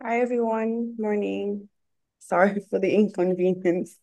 Hi everyone, morning. Sorry for the inconvenience.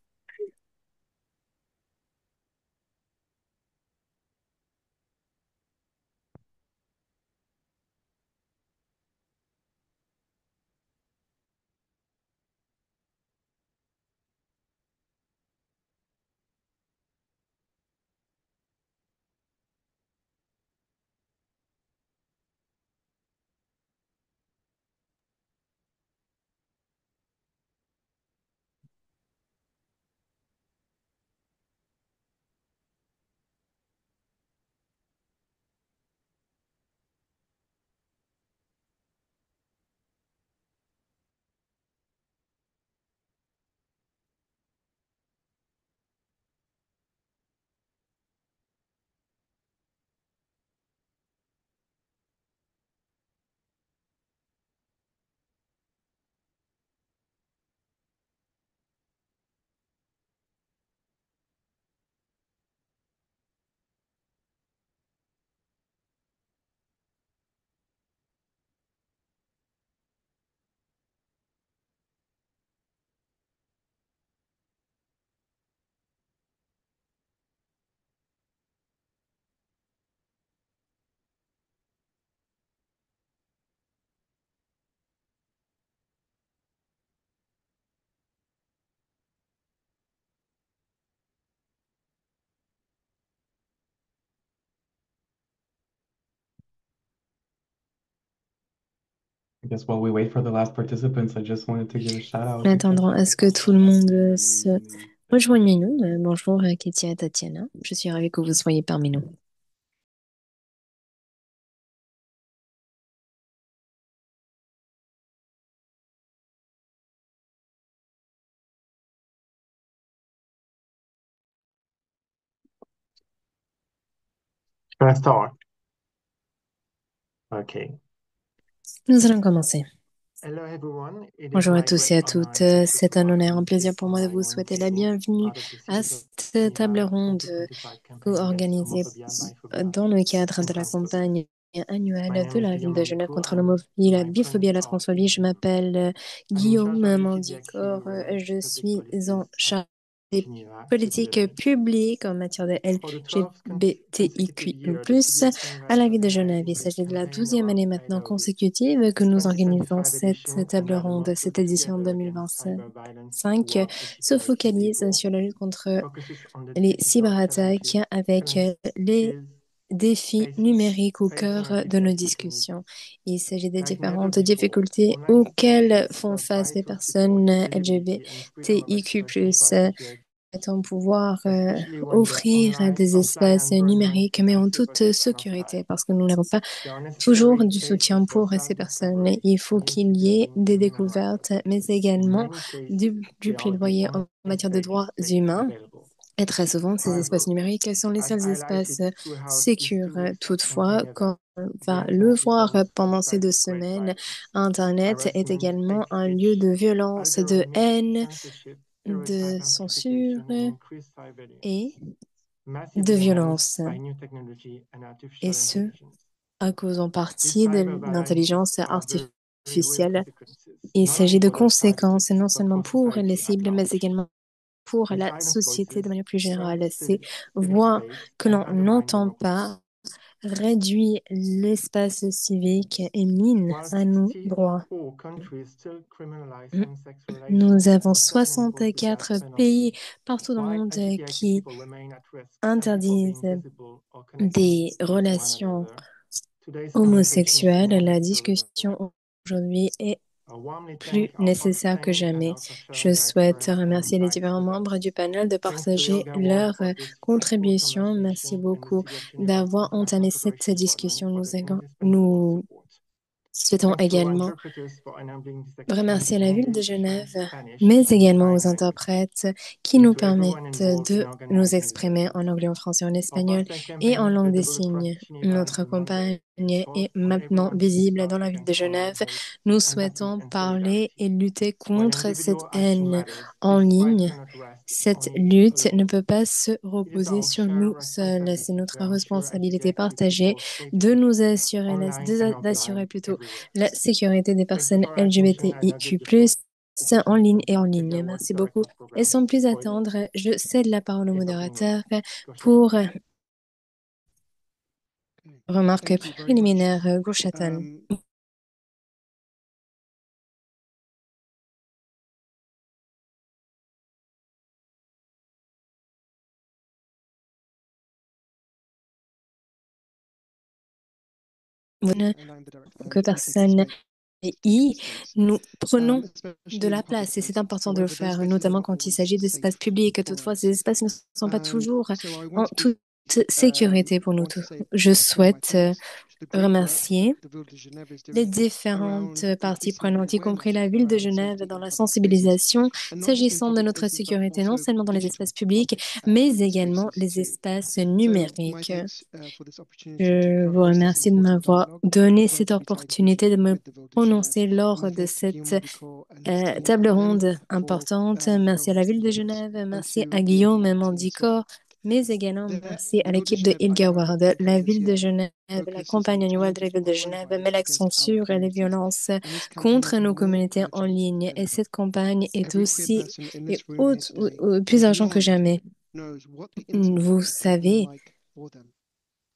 I guess while we wait for the last participants, I just wanted to give a shout En out because attendant, est-ce que tout le monde se rejoigne nous? Bonjour, Kétia et Tatiana. Je suis ravie que vous soyez parmi nous. Can I start? Okay. Nous allons commencer. Hello everyone. It is Bonjour à my tous great et à toutes. honor C'est to un honneur, un welcome plaisir this pour moi de vous Bilingual souhaiter la table bienvenue out of the à series of cette table Geneva ronde 2025 campaign against co-organisée homophobia, biphobia, dans le cadre and de la transphobia. campagne My annuelle name de is la ville Guillaume de Genève Mandico. contre I'm l'homophobie, la biphobie Librarian et la of transphobie. Je m'appelle I'm in charge Guillaume of Mandicor. LGBTIQ Je public suis en policies at charge des Geneva City politiques Village. publiques en matière de For the 12th consecutive year, the LGBTIQI+, city of à Geneva la ville de Genève. Il organizes a s'agit de la campaign 12e année around maintenant cyber consécutive que This nous organisons 2025 cette edition, table Another ronde. Cette Market édition Together Against 2025 Cyber Violence Toward se LGBTIQ focalise People, sur la lutte contre focuses on the les digital cyberattaques avec les challenges défis facing numériques au facing cœur de nos LGBTIQ discussions. communities. Il s'agit des Like never différentes before, difficultés online auxquelles spaces font are face les vital support personnes to visibility and freedom of expression for LGBTIQ+, LGBTIQ, souhaitons pouvoir especially when the offrir online des offline espaces environment numériques, is mais en toute unsupported and sécurité, hostile. parce que nous n'avons pas The toujours unnecessary du pace soutien of pour ces personnes. self-discovery Il faut needs to qu'il be y ait linked des to human rights découvertes, mais perspectives. In également many cases, du they are the plaidoyer en only matière de safe droits space humains. available. Et très souvent, ces espaces However, numériques sont les as seuls espaces highlighted throughout these sécures. 2 weeks of Toutefois, campaign quand events, on the va le internet is voir also a pendant ces site deux of great semaines, violence. Internet est Harassment, également hate un lieu speech, de violence, de algorithmic haine, censorship, de stereotype censure amplification, and increased et surveillance, massively de enhanced violence. by new technology and Et artificial ce, intelligence. à cause en These partie cyber de violences l'intelligence have very real artificielle. consequences, Il not only s'agit de for those conséquences targeted, non but seulement for pour les society at cibles, mais large. également pour These la silent société de voices manière plus strengthen générale. Ces civic voix space que and l'on undermine n'entend pas democracy. réduit l'espace civique et mine While à nos droits. 64 countries still criminalize same-sex Nous relations avons and threaten enforce the death 64 pays penalty, partout dans le while monde LGBTIQ qui people remain at risk simply for being interdisent visible or connecting des with one relations another, today's conversation is homosexuelles. more La necessary than discussion ever. aujourd'hui est I warmly plus thank our nécessaire que participating jamais. panel for Je sharing their souhaite experience and remercier les insights différents with membres us. du panel de Thanks to partager Ilga Ward leurs for this fruitful contributions. Merci conversation and the beaucoup City of Geneva's d'avoir International entamé cette Cooperation Department discussion. for their indispensable Nous support. souhaitons Thanks to our également interpreters for enabling this exchange remercier in la ville de English, Genève, French, Spanish, mais and également aux sign language, interprètes qui and nous to everyone permettent involved in de nous organizing this exprimer event. en anglais, en français, en Our espagnol partner et en campaign, langue des visible across signes. Geneva, Notre every campagne Monday, est maintenant visible dans la ville de Genève. Nous souhaitons parler et lutter contre cette haine en ligne. Cette lutte ne peut pas se reposer sur nous seuls. C'est notre responsabilité partagée de nous assurer, d'assurer plutôt la sécurité des personnes LGBTIQ+, en ligne et en ligne. Merci beaucoup. Et sans plus attendre, je cède la parole au modérateur pour remarques préliminaires. Gauchatan. Que personne et nous prenons de la place et c'est important de le faire, notamment quand il s'agit d'espaces publics. Toutefois, ces espaces ne sont pas toujours en toute sécurité pour nous tous. Je souhaite remercier les différentes parties prenantes, y compris la ville de Genève, dans la sensibilisation s'agissant de notre sécurité, non seulement dans les espaces publics, mais également les espaces numériques. Je vous remercie de m'avoir donné cette opportunité de me prononcer lors de cette table ronde importante. Merci à la ville de Genève, merci à Guillaume Mandico, mais également merci à l'équipe de Ilgaward. La ville de Genève, la campagne annuelle de la ville de Genève met l'accent sur les violences contre nos communautés en ligne. Et cette campagne est aussi plus urgente que jamais. Vous savez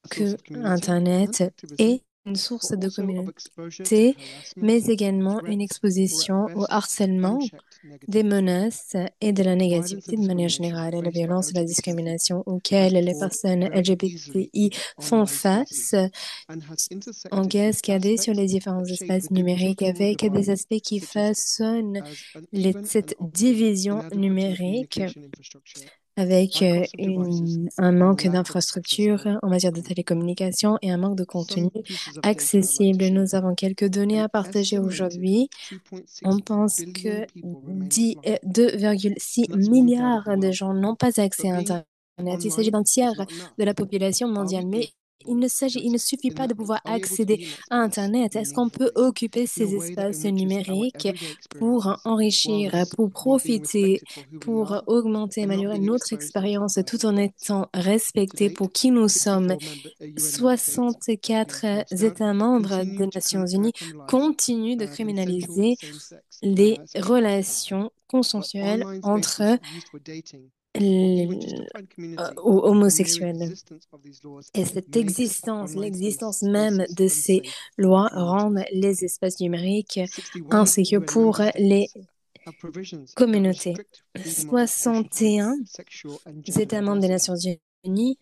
que Internet est une source de communauté, mais également une exposition au harcèlement, des menaces et de la négativité de manière générale, et la violence et la discrimination auxquelles les personnes LGBTI font face en cascade sur les différents espaces numériques avec des aspects qui façonnent cette division numérique avec un manque d'infrastructures en matière de télécommunications et un manque de contenu accessible. Nous avons quelques données à partager aujourd'hui. On pense que 2,6 milliards de gens n'ont pas accès à Internet. Il s'agit d'un tiers de la population mondiale, mais il ne suffit pas de pouvoir accéder à Internet. Est-ce qu'on peut occuper ces espaces numériques pour enrichir, pour profiter, pour augmenter, améliorer notre expérience tout en étant respectés pour qui nous sommes? 64 États membres des Nations Unies continuent de criminaliser les relations consensuelles entre homosexuels. Et cette existence, l'existence même de ces lois rendent les espaces numériques insécures pour les communautés. 61 États membres des Nations Unies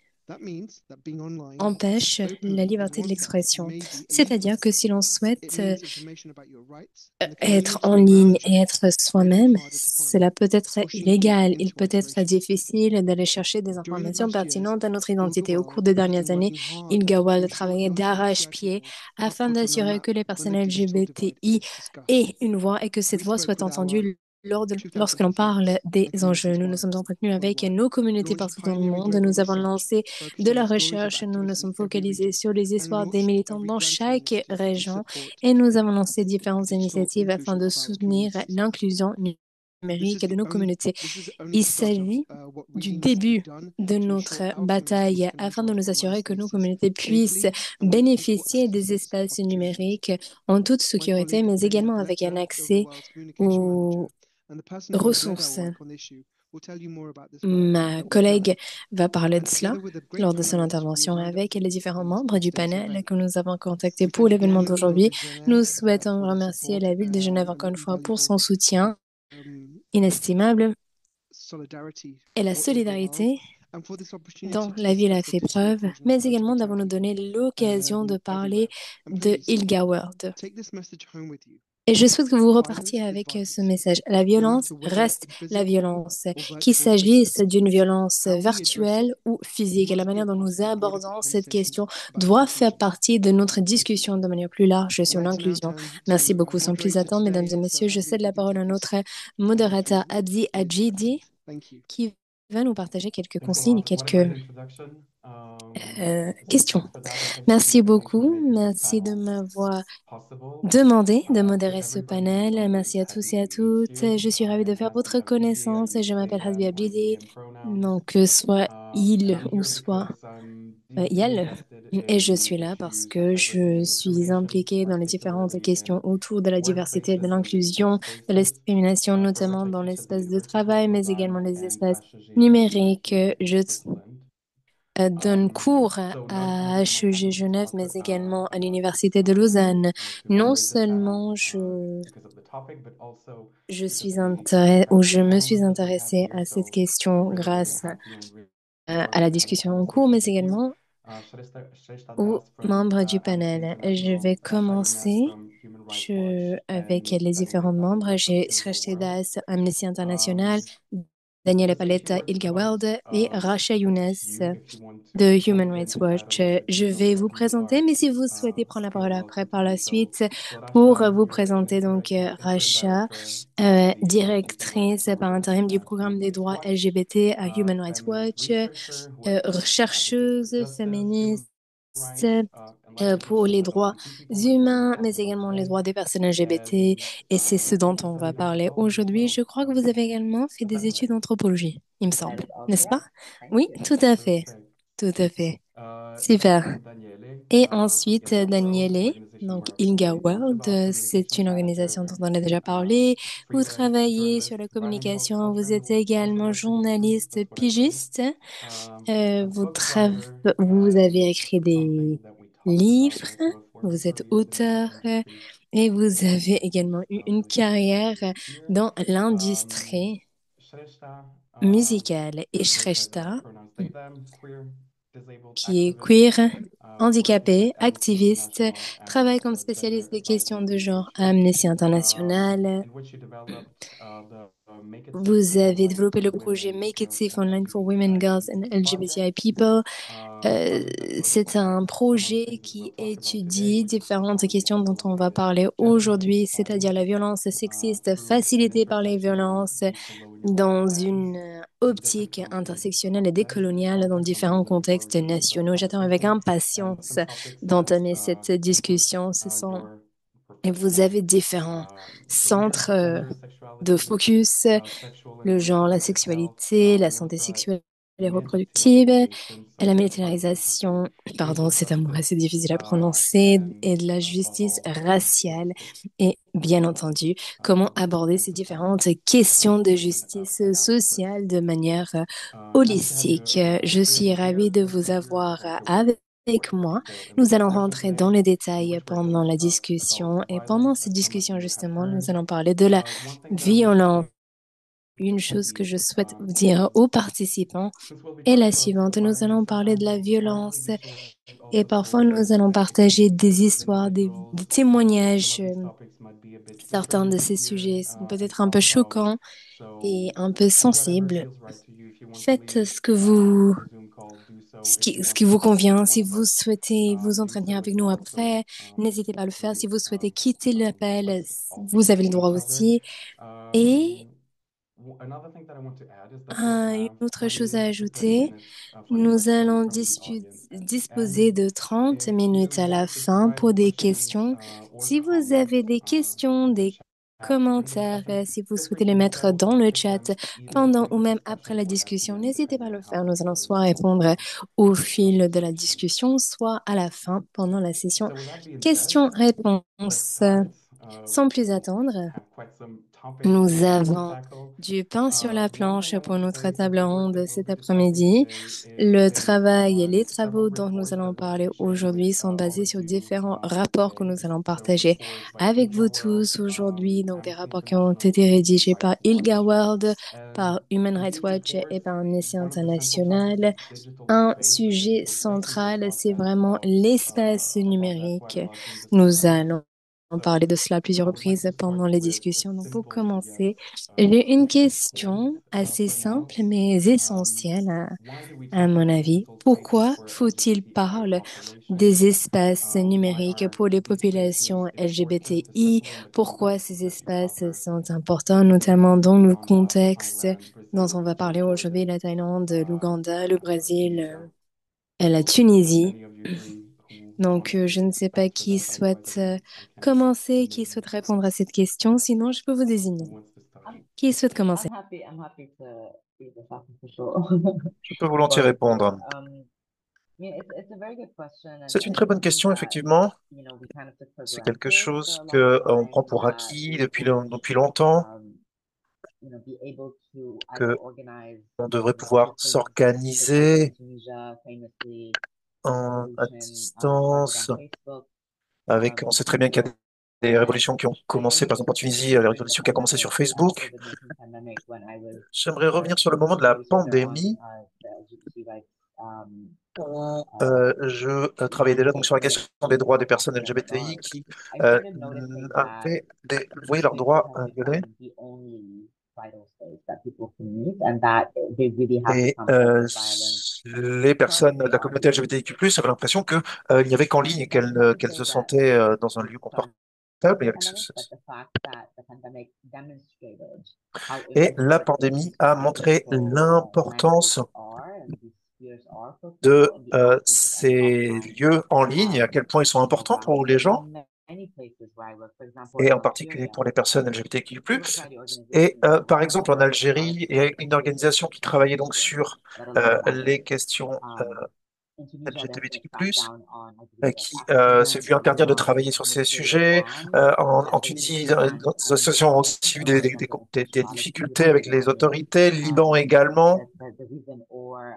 empêche la liberté de l'expression. C'est-à-dire que si l'on souhaite être en ligne et être soi-même, cela peut être illégal. Il peut être difficile d'aller chercher des informations pertinentes à notre identité. Au cours des dernières années, ILGAWAL a travaillé d'arrache-pied afin d'assurer que les personnes LGBTI aient une voix et que cette voix soit entendue lorsque l'on parle des enjeux. Nous nous sommes entretenus avec nos communautés partout dans le monde. Nous avons lancé de la recherche. Nous nous sommes focalisés sur les histoires des militants dans chaque région et nous avons lancé différentes initiatives afin de soutenir l'inclusion numérique de nos communautés. Il s'agit du début de notre bataille afin de nous assurer que nos communautés puissent bénéficier des espaces numériques en toute sécurité, mais également avec un accès aux ressources. Ma collègue va parler de cela lors de son intervention avec les différents membres du panel que nous avons contactés pour l'événement d'aujourd'hui. Nous souhaitons remercier la ville de Genève encore une fois pour son soutien inestimable et la solidarité dont la ville a fait preuve, mais également d'avoir nous donné l'occasion de parler de ILGAWARD. Et je souhaite que vous repartiez avec ce message. La violence reste la violence, qu'il s'agisse d'une violence virtuelle ou physique. Et la manière dont nous abordons cette question doit faire partie de notre discussion de manière plus large sur l'inclusion. Merci beaucoup. Sans plus attendre, mesdames et messieurs, je cède la parole à notre modérateur Abdi Adjidi qui va nous partager quelques consignes, quelques Question. For that, I'd like Merci to beaucoup. make it a Merci de panel m'avoir possible demandé de for modérer ce everybody who's panel. on the Merci à tous et à attendees toutes. here. Je suis ravie de I'm faire Hasbi votre Abdidi. I connaissance. use Je they, m'appelle Hasbi them, or he, Abdidi. him pronouns. Donc, soit And il I'm ou here soit because I'm deeply elle. invested Et je in suis là parce issues que such as je suis discrimination, impliquée dans les différentes particularly in questions autour de la diversité, de workplaces and in l'inclusion, de workspaces. l'expérimentation, For notamment dans Rashaki l'espace Chadli, de Rashaki travail, mais également Lausanne, les and espaces HG numériques. Genève in Je Switzerland. donne cours So not à only am I HEG happy to Genève, talk mais également à l'Université de to Lausanne. Non moderate the panel seulement because of the topic, but also je because suis we ou have je two me suis panelists that we have intéressée here. à cette So question really, really grâce happy and really à la glad to have this discussion en cours, conversation mais with you. également Shrestha aux Das from membres du Amnesty panel. Je International, vais Rasha Younes commencer from Human Rights Watch, avec and les Daniele différents membres. Paletta from J'ai ILGA Sreshteh World. Das, Amnesty International, Um, I'm going Daniela to say a few Paletta, words Ilga about World et Rasha Younes you if you want de to Human jump Rights in right Watch. away, but Je just know vais vous that you présenter, are mais si vous souhaitez prendre la still parole après welcome par to. la So, suite, so pour Rasha, vous you're an présenter donc interim Rasha, director of the Human Rights directrice par program intérim du at programme Human des Rights droits Watch, LGBT à Human Rights feminist Watch, researcher who advocates for chercheuse justice, human féministe rights, and pour recognition les for droits LGBT people, like we're going to humains, talk mais about également les today. droits des personnes LGBT. And Et c'est ce I dont think you've on va studied parler anthropology as aujourd'hui. well, Je crois que vous avez également fait is des that études correct? d'anthropologie, il me semble, n'est-ce pas? Oui, tout à fait, Perfect. tout à fait. Next Super. is Daniele Et from ensuite, ILGA World, an Daniele, organization donc where I've Ilga already talked World, about c'est communications une organisation dont manager, on a déjà parlé. Vous freelance travaillez sur journalist, la environmental communication, vous êtes social également worker. journaliste That's what I read. pigiste. A Vous, book writer, vous avez écrit something des that we talked about livres, also for vous êtes employees in the auteur industry. et vous So avez également eu une really happy to carrière have you here. dans Um, l'industrie Shrestha, musicale. Et goes by the Shrestha, pronouns they, them, queer, disabled qui est activist, queer, working at handicapé, Amnesty activiste, International travaille as comme a gender spécialiste des questions advisor de genre à researcher, Amnesty International. in which he developed the Make It Safe Vous avez online développé for le projet women, Make It girls, Safe and Online for Women, Girls and LGBTI LGBTI project, People. a project that looks C'est at un some of the projet things that we'll qui talk about today, étudie which is différentes questions dont on va against parler aujourd'hui, gender-based c'est-à-dire la violence violence sexiste through an facilitée par les intersectional violences decolonial dans lens une in different optique countries and intersectionnelle et décoloniale dans contexts. I'm différents really looking contextes forward to this nationaux. J'attends avec conversation and impatience some topics that d'entamer cette include discussion. your Et vous professional avez différents career, centres gender, de sexuality, focus, sexual and le genre, la reproductive health. sexualité, la We santé also had sexuelle et reproductive, militarization, et la so militarisation, pardon, racial c'est un mot assez justice, difficile à prononcer, and et de la above justice all, raciale. justice. Et bien entendu, comment aborder And ces societal, différentes questions de in justice analysis. sociale de manière Happy to have you, holistique. Je three of suis you ravie here. de Let's vous go through avoir about your avec work moi. in the Nous allons session rentrer today, dans les in détails which we're pendant going to la talk about discussion. Et pendant violence, cette as some of discussion, you have justement, nous heard. allons parler de la One thing that I want to violence. say Une chose que je souhaite um, vous dire aux participants since we'll be est talking la about suivante. Nous allons violence, parler de sometimes la we'll partly violence be sharing et also parfois stories nous allons partager des of histoires, individuals. des Some témoignages. of these topics might be a bit Certains triggering de to ces hear sujets sont and peut-être un peu talk about. choquants et So un peu do whatever sensibles. feels right to you. If you want to Faites leave after the Zoom call, do so. If you ce want qui to vous talk to convient. Si one of vous us, souhaitez vous do entretenir so avec as nous well. So après, n'hésitez pas à le faire. really Si vous souhaitez quitter give l'appel, us all vous avez le droit each other. aussi. Et Another thing that I want to add is that we'll une have autre chose 20 à to 30 ajouter. minutes for any Nous questions allons from the audience at the disposer end. de 30 If minutes you à la want to fin write pour des questions questions. or Si vous avez comments des questions, in the des chat during the commentaires, discussion, si vous feel free souhaitez to les do that. mettre We'll dans try to le pick chat them either pendant during ou the même après discussion la or at the discussion, end, n'hésitez pas depending à on le how faire. Nous it allons goes soit répondre au fil de la session. discussion, soit à la fin pendant la session So with that being said, let's questions-réponses. start. Sans plus We attendre, have quite some topics nous to avons tackle. du pain sur la One thing planche I pour want to notre say is that table the work that ronde we'll cet be discussing après-midi. today is Le based travail et on les several travaux dont nous reports allons that we'll parler be sharing with aujourd'hui sont all basés of sur you différents rapports que today. nous allons So partager reports by avec ILGA vous World, tous aujourd'hui. Donc des Amnesty rapports qui ont International, été and Human rédigés par Rights ILGA Watch. World, And par Human Rights these Watch et reports, par Amnesty one of the central topics International. is digital Un space, the sujet digital space, and we'll central, talk c'est vraiment l'espace about that quite numérique. a lot during this Nous discussion. allons So parler de cela à plusieurs I would like reprises to start pendant les with a discussions. Donc pour simple yet commencer, j'ai une important question assez simple point. mais essentielle Why do we à talk mon about avis. digital spaces Pourquoi for faut-il LGBTI parler population? des espaces Why numériques are pour les these spaces populations important, LGBTI? especially in the Pourquoi context ces that we espaces cover sont importants, notamment dans le Uganda, contexte Thailand, dont Brazil, on va Niger, parler aujourd'hui, Jordan, la Thaïlande, l'Ouganda, le Brésil, Tunisia. la So Tunisie. any of you three who Donc, wants to je ne sais pas answer qui that, souhaite otherwise I can commencer, qui souhaite name répondre à cette question. Sinon, je peux vous désigner. who wants to start. I'm Qui souhaite commencer? I'm happy to be the sacrificial. Je peux volontiers But répondre. yeah, it's a very good question, C'est une and très it's bonne something question, that, effectivement. we kind of took for C'est quelque granted for chose a que long on prend time, pour that acquis we would depuis longtemps, be able to either que organize, on devrait pouvoir different protests in s'organiser Tunisia, famously the à revolution started distance. on Facebook. On sait très bien qu'il y a des révolutions qui ont commencé, par exemple en Tunisie, la During the révolution qui a commencé sur pandemic, Facebook. COVID-19 pandemic, when I was J'aimerais revenir sur le moment de pushing la really further on pandémie the LGBT rights où uh, je travaillais déjà donc sur la question des droits des personnes aspect of LGBTI art, qui I started noticing that voyaient leurs Facebook droits has violés. become the only vital space that people can meet, and that they really have Et become sites of violence les because personnes de they la are communauté LGBTIQ+, avaient l'impression que, il n'y avait qu'en ligne but it's not to qu'elles say se that sentaient dans un lieu because confortable. of the Et, pandemic, but the fact that the pandemic demonstrated how et la important pandémie these a montré vital l'importance landscapes are and these spheres are for de people and the opportunities that they ces have lieux en ligne et à quel point ils sont on the importants ground. pour So les gens, in many places where I work, for example, et in en particulier Algeria, pour les personnes civil LGBTQ+. society Et organizations par have exemple, en worked hard Algérie, il y to a une create organisation qui travaillait donc legislation sur that allows that. les questions In Tunisia, there's been a LGBTQ+, crackdown on LGBT qui s'est activism. vu There's interdire been de laws travailler sur ces significantly sujets. banned En basically Tunisie, ban les on associations ont aussi eu expression of des homosexuality difficultés within avec the les government. autorités. Liban également. The reason or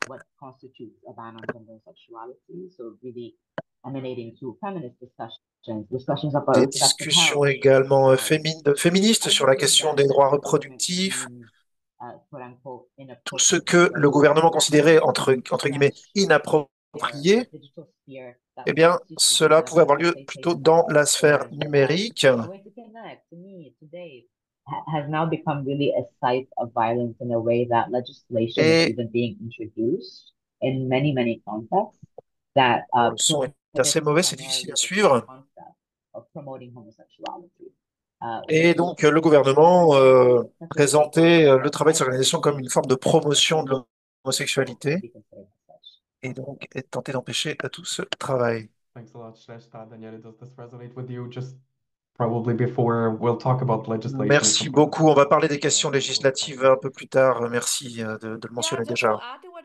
what constitutes a ban on gender and sexuality. So really emanating to feminist discussions about Des reproductive discussions health. également féministes I sur do la think question that des droits the government reproductifs. seems, quote unquote, Tout ce inappropriate que le regulating gouvernement that considérait because entre guillemets the inapproprié, digital sphere that eh bien, constitutes cela the pouvait avoir lieu safe plutôt spaces that dans allow la for sphère that numérique. a way to connect, to meet, to date, has now become really a site of violence in a way that legislation is Et even being introduced in many contexts that le son est assez prohibits mauvais, c'est difficile primarily à the very suivre. concept of promoting homosexuality, Et which donc, le is gouvernement such a staple présentait of le our travail de cette culture organisation comme une forme de promotion de so to l'homosexualité be considered as such. et donc tentait d'empêcher tout ce travail. Thanks a lot, Shrestha. Daniela, does this resonate with you? Just probably before we'll talk about legislation and Merci some other beaucoup. On va parler des specific questions législatives un topics. peu plus tard. Merci de le Yeah, mentionner just to déjà. add to what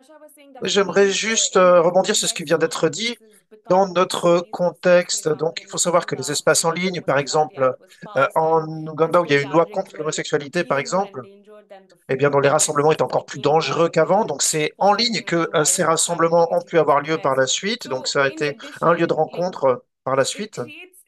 Rasha was saying, Oui, j'aimerais definitely juste in this rebondir sur ce qui context, vient d'être dit. this has Dans become notre really contexte, specific. donc, il faut savoir que les espaces en ligne, par Equality exemple, Act was passed en and Ouganda, où il y a peaceful une loi gatherings contre were l'homosexualité, par way more exemple, endangered than eh bien, dont before les because rassemblements étaient it encore plus became dangereux a qu'avant. Donc, c'est en ligne positive que to ces violence society rassemblements ont because it pu was avoir lieu par suppressed. la suite. Donc, So ça a in été un lieu de addition, like rencontre par la suite.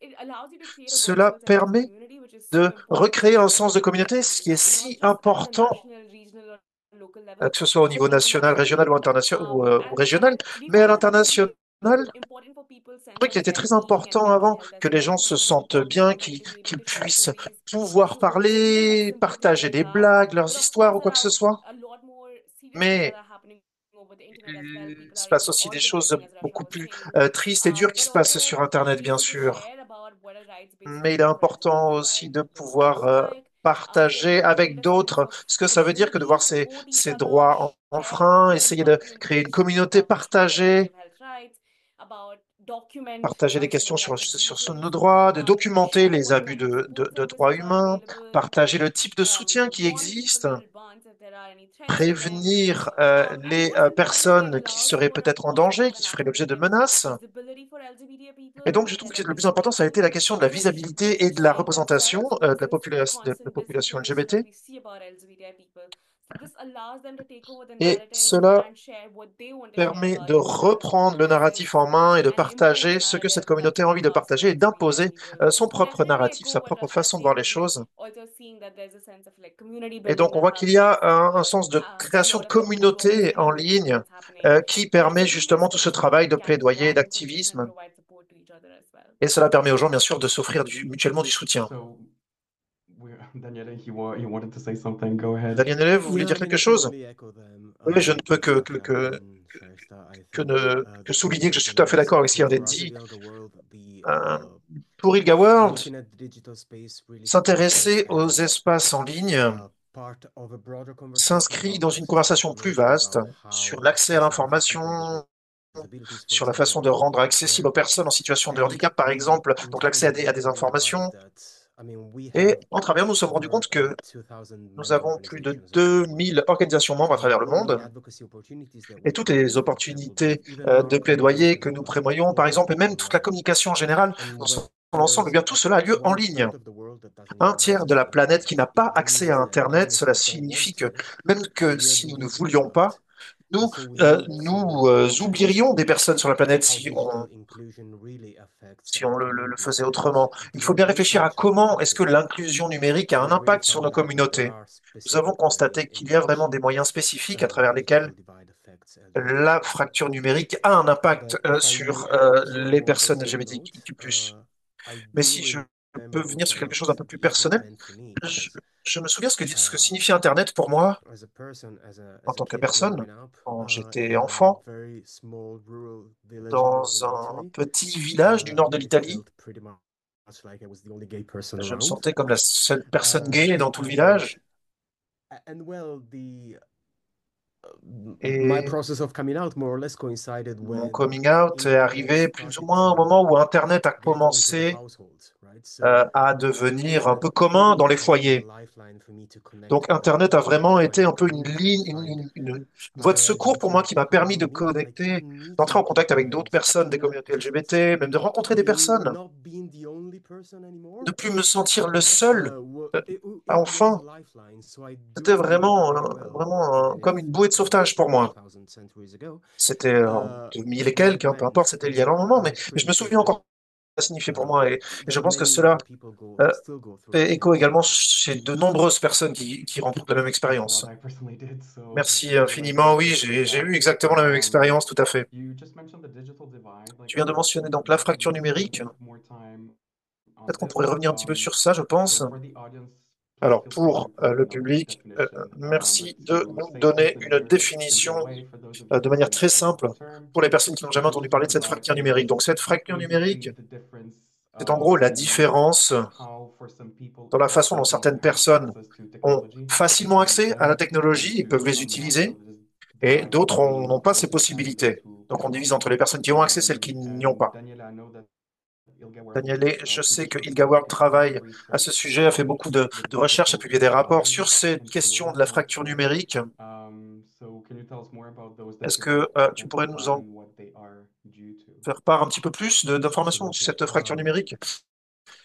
it allows you to create a Cela virtual sense of permet community, which is so de important for recréer un people sens de living communauté, ce globally, qui est not si just at the important, national, regional, or local level, que ce soit au but niveau national, régional internationally. ou international ou And régional, we mais à found it l'international. really important for people's sense Oui, of qui était très well-being and important mental avant, health as que les well, gens to se be able to sentent talk bien, about it, to be able qu'ils to share puissent stories, pouvoir to listen to parler, sympathy partager out des loud. blagues, But leurs of histoires course, ou there quoi que ce are soit. a lot more serious things that Mais are happening over the internet as well. il People se are passe into aussi des choses organizing, as Rasha beaucoup was plus saying, tristes et dures qui but se passent also sur to Internet, be bien able to sûr. share about what a rights-based Mais il est community presence important looks aussi like, de what social pouvoir looks like, to be partager able to avec create a sense d'autres of ce que ça veut dire que de voir community, support each ces other, droits share about enfreints, essayer de well-defined créer une limitations communauté about partagée, reproductive health rights, about document partager des questions human rights sur nos abuses, droits, de documenter show les what abus kind of support de droits services are humains, available, partager le type de soutien qui warn people existe, in advance if there are any threats to them, prévenir and les most importantly, it personnes qui allows seraient for a peut-être en danger, positive qui and feraient l'objet de authentic menaces. visibility for LGBT Et people donc, je who trouve que le plus celebrate important, ça a été la diversity, question de la which visibilité et de la differentiate représentation themselves versus de la constant population misinformation that LGBT. we see about LGBTI people. So this allows them to take over the Et narrative cela and share what they want to share permet about de themselves, reprendre le narratif versus en main et de and impose a partager ce que cette narrative that communauté a we envie de cast on partager et LGBTI d'imposer people. son So propre definitely narratif, echo sa what propre Rasha is façon de voir saying, les but we choses. also seeing that there's a sense of like community Et building donc, on that voit qu'il has y been a un sens de a création de lot of the communauté en conversation ligne that's happening, qui but permet building those justement tout ce spaces where travail de people can plaidoyer, share information and d'activisme. provide support to each other as well. Et cela permet aux gens, bien sûr, de s'offrir mutuellement du soutien. So, Daniela, you wanted to say something. Go ahead. Daniel, vous voulez Yeah, dire I mean, quelque I can chose? only echo them. Oui, je ne peux Rasha and Shrestha, I think que the souligner que je president suis tout à fait Daniela d'accord said avec ce qui vient d'être before, dit. Agile Yoga World, the Euh, pour Ilga we're World, looking at the digital space really to push those s'intéresser aux as espaces en ligne, s'inscrit dans une conversation plus vaste sur l'accès à l'information, sur la façon de rendre accessible aux personnes en situation de handicap, par exemple, donc l'accès à des informations. Et en travers, nous nous sommes rendus compte que nous avons plus de 2000 organisations membres à travers le monde et toutes les opportunités de plaidoyer que nous prévoyons, par exemple, et même toute la communication en général, dans son ensemble, eh bien, tout cela a lieu en ligne. Un tiers de la planète qui n'a pas accès à Internet, cela signifie que même que si nous ne voulions pas, nous oublierions des personnes sur la planète si on le faisait autrement. Il faut bien réfléchir à comment est-ce que l'inclusion numérique a un impact sur nos communautés. Nous avons constaté qu'il y a vraiment des moyens spécifiques à travers lesquels la fracture numérique a un impact sur les personnes LGBTQ+. Mais si je peux venir sur quelque chose d'un peu plus personnel, je, je me souviens ce que signifie Internet pour moi en tant que personne. Quand j'étais enfant, dans un petit village du nord de l'Italie, je me sentais comme la seule personne gay dans tout le village. Et mon coming out est arrivé plus ou moins au moment où Internet a commencé à devenir un peu commun dans les foyers. Donc Internet a vraiment été un peu une ligne, une voie de secours pour moi qui m'a permis de connecter, d'entrer en contact avec d'autres personnes des communautés LGBT, même de rencontrer des personnes, de plus me sentir le seul. Euh, Enfin, c'était vraiment comme une bouée de sauvetage pour moi. C'était en 2000 et quelques, hein, peu importe, c'était il y a un moment, mais je me souviens encore ce que ça signifiait pour moi et je pense que cela euh, fait écho également chez de nombreuses personnes qui rencontrent la même expérience. Merci infiniment. Oui, j'ai eu exactement la même expérience, tout à fait. Tu viens de mentionner donc la fracture numérique. Peut-être qu'on pourrait revenir un petit peu sur ça, je pense. Alors, pour le public, merci de nous donner une définition de manière très simple pour les personnes qui n'ont jamais entendu parler de cette fracture numérique. Donc, cette fracture numérique, c'est en gros la différence dans la façon dont certaines personnes ont facilement accès à la technologie et peuvent les utiliser, et d'autres n'ont pas ces possibilités. Donc, on divise entre les personnes qui ont accès et celles qui n'y ont pas. Daniele, je sais que Ilga Ward travaille à ce sujet, a fait beaucoup de recherches, a publié des rapports sur cette question de la fracture numérique. Est-ce que tu pourrais nous en faire part un petit peu plus d'informations sur cette fracture numérique?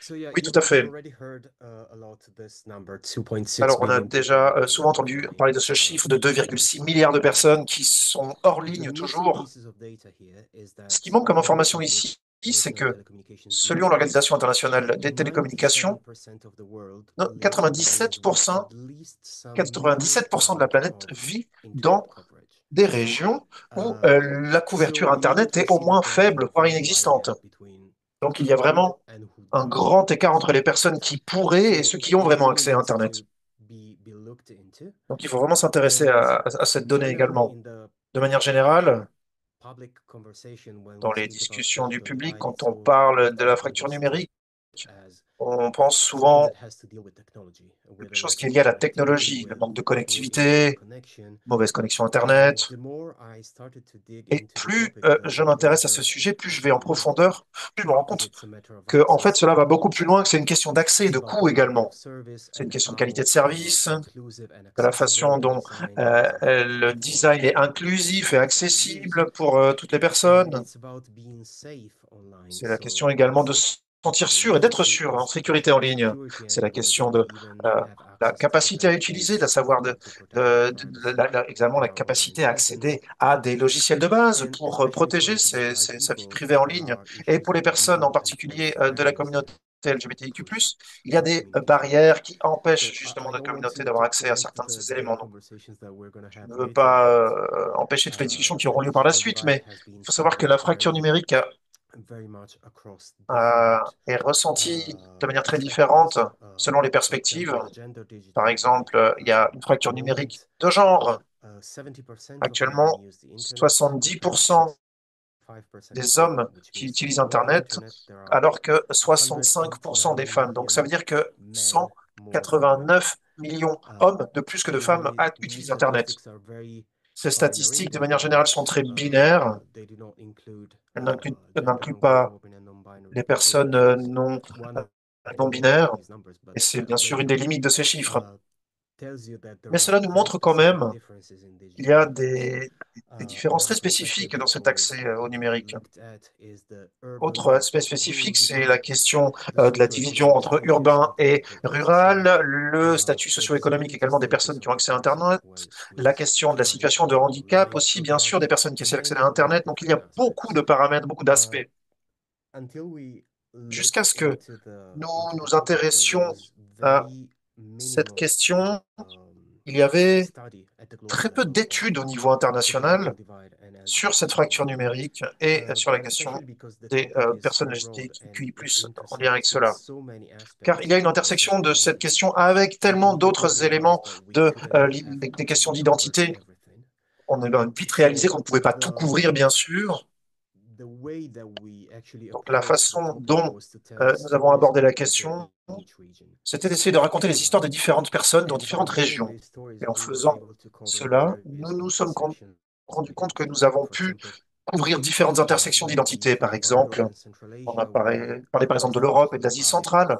Oui, tout à fait. Alors, on a déjà souvent entendu parler de ce chiffre de 2,6 milliards de personnes qui sont hors ligne toujours. Ce qui manque comme information ici, c'est que selon l'Organisation internationale des télécommunications, 97%, 97% de la planète vit dans des régions où la couverture Internet est au moins faible, voire inexistante. Donc, il y a vraiment un grand écart entre les personnes qui pourraient et ceux qui ont vraiment accès à Internet. Donc, il faut vraiment s'intéresser à cette donnée également. De manière générale, dans les discussions du public, quand on parle de la fracture numérique, on pense souvent à quelque chose qui est lié à la technologie, le manque de connectivité, mauvaise connexion Internet. Et plus je m'intéresse à ce sujet, plus je vais en profondeur, plus je me rends compte que, en fait, cela va beaucoup plus loin, que c'est une question d'accès et de coût également. C'est une question de qualité de service, de la façon dont le design est inclusif et accessible pour toutes les personnes. C'est la question également de se sentir sûr et d'être sûr en sécurité en ligne. C'est la question de la capacité à utiliser, de savoir également la capacité à accéder à des logiciels de base pour protéger sa vie privée en ligne. Et pour les personnes en particulier de la communauté LGBTIQ+, il y a des barrières qui empêchent justement notre communauté d'avoir accès à certains de ces éléments. Donc, je ne veux pas empêcher toutes les discussions qui auront lieu par la suite, mais il faut savoir que la fracture numérique est ressentie de manière très différente selon les perspectives. Par exemple, il y a une fracture numérique de genre. Actuellement, 70% des hommes qui utilisent Internet, alors que 65% des femmes. Donc ça veut dire que 189 millions hommes de plus que de femmes utilisent Internet. Ces statistiques, de manière générale, sont très binaires. Elles n'incluent pas les personnes non binaires, et c'est bien sûr une des limites de ces chiffres. Mais cela nous montre quand même qu'il y a des différences très spécifiques dans cet accès au numérique. Autre aspect spécifique, c'est la question de la division entre urbain et rural, le statut socio-économique également des personnes qui ont accès à Internet, la question de la situation de handicap aussi, bien sûr, des personnes qui essaient d'accéder à Internet. Donc, il y a beaucoup de paramètres, beaucoup d'aspects. Jusqu'à ce que nous nous intéressions à cette question, il y avait très peu d'études au niveau international sur cette fracture numérique et sur la question des personnes LGBTQI+, en lien avec cela. Car il y a une intersection de cette question avec tellement d'autres éléments des questions d'identité. On a vite réalisé qu'on ne pouvait pas tout couvrir, bien sûr. Donc, la façon dont nous avons abordé la question, c'était d'essayer de raconter les histoires des différentes personnes dans différentes régions. Et en faisant cela, nous nous sommes rendus compte que nous avons pu couvrir différentes intersections d'identité. Par exemple, on a parlé par exemple de l'Europe et de l'Asie centrale.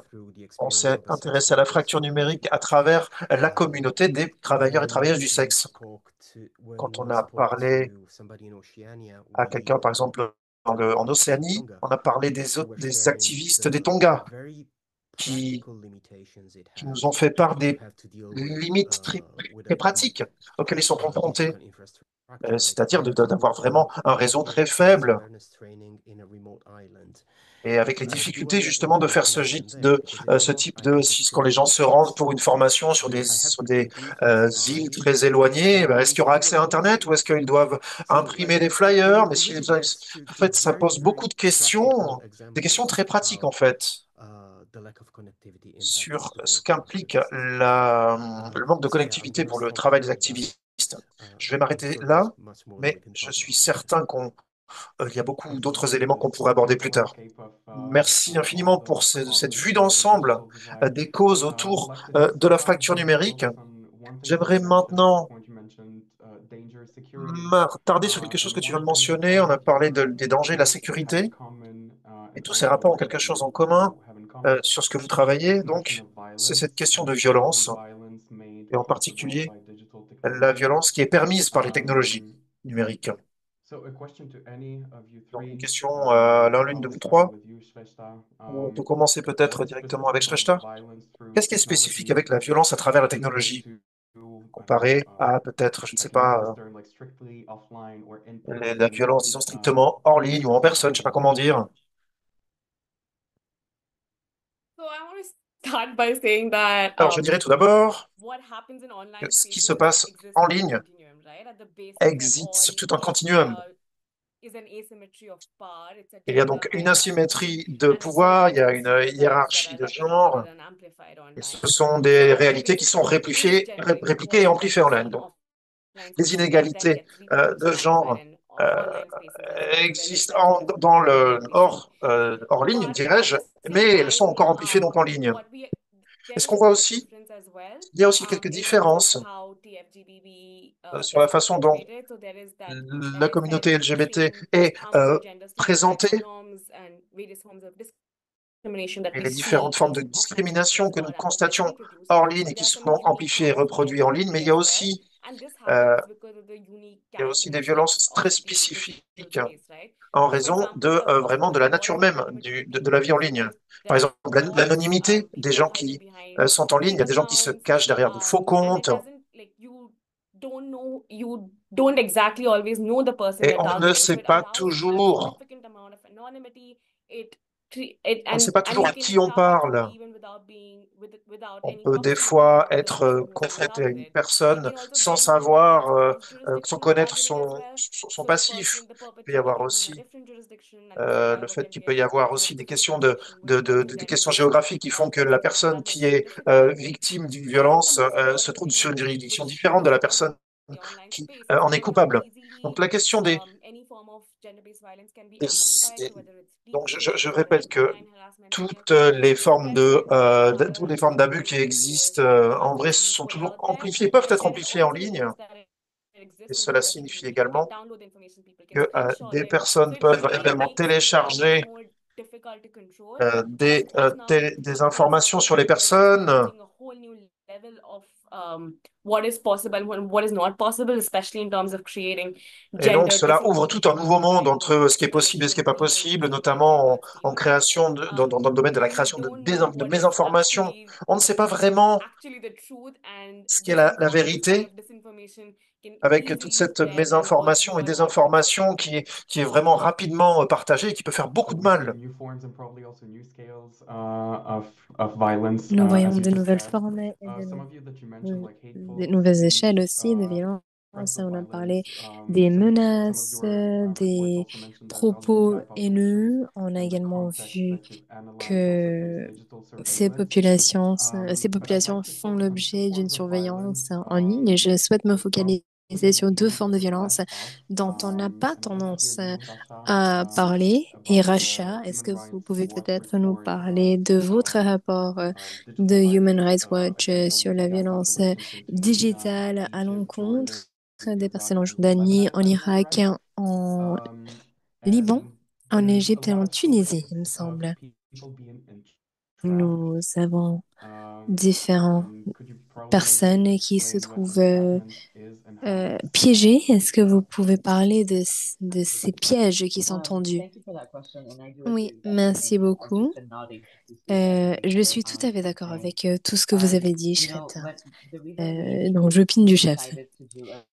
On s'est intéressé à la fracture numérique à travers la communauté des travailleurs et travailleuses du sexe. Quand on a parlé à quelqu'un, par exemple, en Océanie, on a parlé des activistes des Tonga qui nous ont fait part des limites très pratiques auxquelles ils sont confrontés, c'est-à-dire d'avoir vraiment un réseau très faible et avec les difficultés justement de faire ce type de, quand les gens se rendent pour une formation sur des îles très éloignées, ben, est-ce qu'il y aura accès à Internet ou est-ce qu'ils doivent imprimer des flyers? Mais en fait, ça pose beaucoup de questions, des questions très pratiques en fait, sur ce qu'implique le manque de connectivité pour le travail des activistes. Je vais m'arrêter là, mais je suis certain qu'il y a beaucoup d'autres éléments qu'on pourrait aborder plus tard. Merci infiniment pour cette vue d'ensemble des causes autour de la fracture numérique. J'aimerais maintenant m'attarder sur quelque chose que tu viens de mentionner. On a parlé des dangers de la sécurité et tous ces rapports ont quelque chose en commun sur ce que vous travaillez. Donc, c'est cette question de violence et en particulier la violence qui est permise par les technologies numériques. Donc, une question à l'une de vous trois. On peut commencer peut-être directement avec Shrestha. Qu'est-ce qui est spécifique avec la violence à travers la technologie, comparé à peut-être, je ne sais pas, la violence, disons, strictement hors ligne ou en personne, je ne sais pas comment dire. Alors, je dirais tout d'abord que ce qui se passe en ligne existe sur tout un continuum. Il y a donc une asymétrie de pouvoir, il y a une hiérarchie de genre, et ce sont des réalités qui sont répliquées et amplifiées en ligne. Donc, les inégalités de genre existent dans le hors ligne, dirais-je, mais elles sont encore amplifiées donc en ligne. Et ce qu'on voit aussi, il y a aussi quelques différences sur la façon dont la communauté LGBT est présentée et les différentes formes de discrimination que nous constations hors ligne et qui sont donc amplifiées et reproduites en ligne, mais euh, il y a aussi des violences très spécifiques en raison vraiment de la nature même de la vie en ligne. Par exemple, l'anonymité des gens qui sont en ligne, il y a des gens qui se cachent derrière de faux comptes. Et on ne sait pas toujours, à qui on parle. On peut des fois être confronté à une personne sans savoir, sans connaître son passif. Il peut y avoir aussi le fait qu'il peut y avoir aussi des questions des questions géographiques qui font que la personne qui est victime d'une violence se trouve sur une juridiction différente de la personne qui en est coupable. Donc la question Et donc, je répète que toutes les formes toutes les formes d'abus qui existent, en vrai, sont toujours amplifiées, peuvent être amplifiées en ligne. Et cela signifie également que des personnes peuvent également télécharger des informations sur les personnes. Et donc, cela ouvre tout un nouveau monde entre ce qui est possible et ce qui n'est pas possible, notamment en création, dans le domaine de la création de mésinformation. On ne sait pas vraiment ce qu'est la vérité avec toute cette mésinformation et désinformation qui est vraiment rapidement partagée et qui peut faire beaucoup de mal. Nous voyons as you de just nouvelles said. formes et Some of you that you mentioned, like hate de groups, nouvelles which échelles aussi de violence. threats of On a parlé violence. des Some of menaces, your reports des also mentioned that on propos GI populations, haineux. On a there's a également context vu that you've analyzed also based que digital ces surveillance. populations But I'd like to font focus on two l'objet d'une forms of surveillance violence en ligne. Et je souhaite me that focaliser probably sur deux you formes de violence left off. dont on n'a pas And I'd like to hear tendance you, Rasha, à parler. Et about Racha, est-ce Human que vous Rights pouvez Watch peut-être nous report parler de votre rapport digital de Human violence Rights Watch against sur la LGBTI violence populations in Tunisia, digitale à Egypt, Jordan, l'encontre des personnes en Uganda, Jordanie, Lebanon, en and Irak, Israel. en Liban, And en there's a Égypte et lot en of Tunisie, il me stories of semble. people being entrapped. Nous avons différentes And could you probably personnes qui se explain what trouvent entrapment is and how it's piégées. Est-ce que vous pouvez parler de ces pièges qui sont tendus? Thank you for that question, and I do Oui, agree that, merci as beaucoup. you've been nodding profusely, Je suis tout à fait what d'accord you're saying. avec tout ce que vous avez dit, You know, Shreta. when the reason Donc, j'opine du chef. decided to do a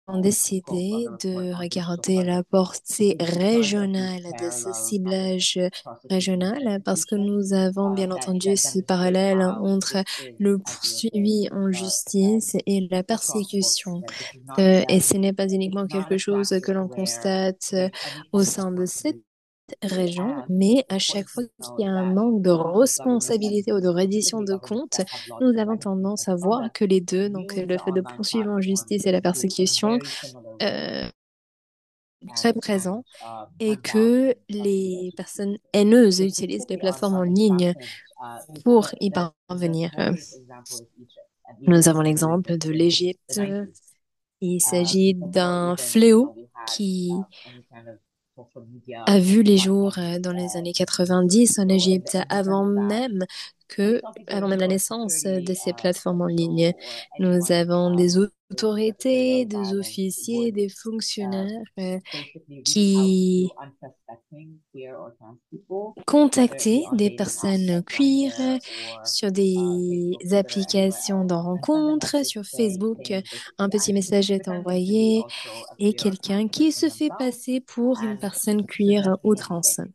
Ont quote from décidé the report de on digital regarder violence la portée is because of the régionale de ce parallel ciblage prosecution régional parce que execution nous avons bien that entendu ce demonstrate parallèle how entre this is, le as you were saying, poursuivi en justice et la across borders, persécution. right? This is not Et just ce n'est pas it's uniquement not quelque a chose que practice l'on where constate there's any au kind of sein de cette accountability région, and mais à chaque important fois to qu'il y note a un that manque de some governments, and responsabilité ou de reddition specifically de governments comptes, that have large nous avons domestic tendance à voir misconduct, que les deux, donc use le the fait de online poursuivre en platform justice et la to in persécution, very similar ways euh, très and présent et hand out que of les those. personnes haineuses So utilisent les specifically plateformes en on ligne entrapment, pour y the parvenir. most recent example is Egypt, and Nous Egypt avons was l'exemple de recent in l'Égypte. the 90s. Il s'agit Before d'un even fléau we had qui any kind of social media a vu les jours platforms dans les années to 90 en grow, Égypte, and the sense that police avant officers même la or naissance de security ces plateformes en ligne. official or Nous anyone avons des with the material autorités, des violence officiers, would des fonctionnaires basically reach out qui to unsuspecting queer or trans people, whether it be contacter on des dating apps personnes like queer Grindr or sur des Facebook, Twitter, anywhere applications de else, and send a rencontres, message sur Facebook. saying Un basically petit I'm message est pretending to be envoyé also a et queer or trans quelqu'un qui person se fait themselves passer pour une and personne queer ou presenting trans anything.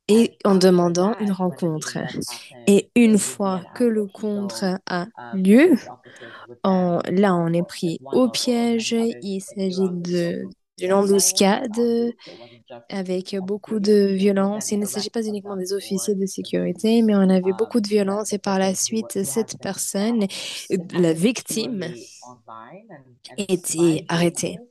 And et en after demandant une that, when the rencontre. meeting does happen, Et une there would be fois an que le ambush. So contre a the lieu, police officers would then, là on est for pris one au or piège. many others Il s'agit throughout the social d'une violence embuscade so it wasn't just avec beaucoup security de officials, would then violence. Il ne s'agit arrest pas them uniquement des or officiers de the police sécurité, mais on a vu beaucoup de arrest violence the et par la person suite, who has cette been personne, this la happens victime, purely online and était my arrêtée. business.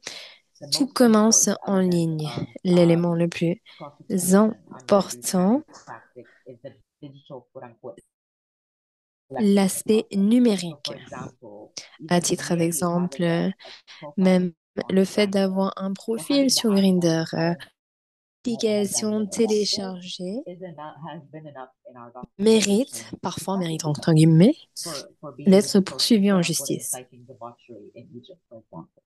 The Tout most commence important en element ligne. of L'élément le plus prosecution under these kind important, of tactics is the digital quote unquote. l'aspect So, numérique. for example, À even titre merely d'exemple, having a profile même on le fait Grindr d'avoir un or profil having the sur icon Grindr, of an application identity téléchargée, is enough, has been enough in our mérite, documentation parfois mérite entre guillemets, for being d'être digital poursuivi en quote unquote justice. inciting debauchery in Egypt, for example.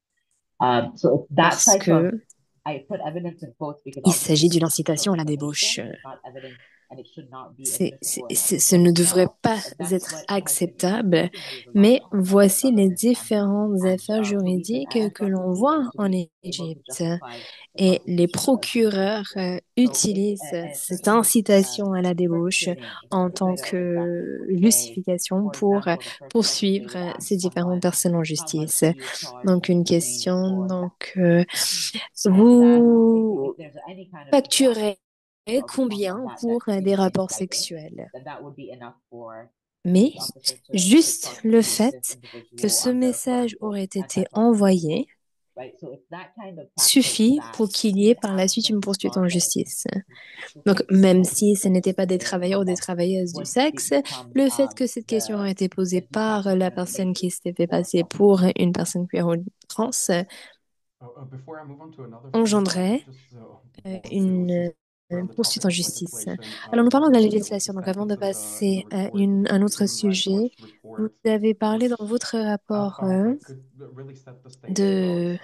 So it's that Parce type of que I put evidence in quotes because il obviously s'agit it's d'une digital incitation à la débauche. information. It's not evidence and it should not be admissible in any Ce court ne of devrait law. pas But that's être what has been acceptable, increasingly relied mais on by the voici les government différentes and affaires police juridiques and que l'on voit prosecutors to en be able to Égypte. justify the Et les prosecution of procureurs individuals. So utilisent cette essentially incitation à la débauche perpetrating en the tant Twitter example que would say, justification for pour example, the person poursuivre frustrated ces asks différentes someone, personnes en how much justice. do you charge Donc for une something question, or that? donc And that vous if there's any kind of facturez of on combien that pour des creates rapports inciting, sexuels. then that would be enough for Mais police officers to juste le prosecute this fait que individual ce under quote message unquote aurait été anti-prosecution envoyé right? So if that kind of tactic suffit that pour qu'il y the ait par la suite une absence poursuite en process justice. to Donc, take même place si ce n'étaient pas des in travailleurs ou des Quebec travailleuses du would sexe, become le fait que cette question a été posée the par la precedent personne qui basis s'était fait for passer pour prosecution. une personne queer ou trans Before I move on to another point, engendrait just une we're on the poursuite topic en of justice. legislation. Alors, nous parlons de la There was a législation. Donc, avant de sentence in the passer à report, un the autre Human Rights sujet, Watch vous report, avez parlé dans which votre I rapport found like could really set the stage about de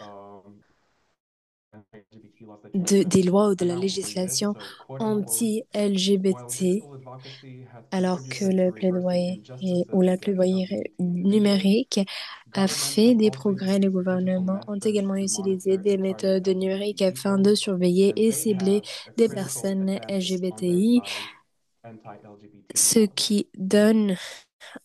LGBT laws that you mentioned, des lois ou de and la I'll read it. législation So, quote unquote, while anti-LGBT, digital advocacy has alors que contributed to le reversing plaidoyer ou injustices la against plaidoyer LGBT individuals, numérique a governments fait have des also progrès. used Les digital gouvernements ont methods également to utilisé monitor des and target méthodes LGBT numériques afin de people, surveiller and et they cibler have a des critical personnes advantage on their LGBTI, side, anti-LGBT ce laws. qui donne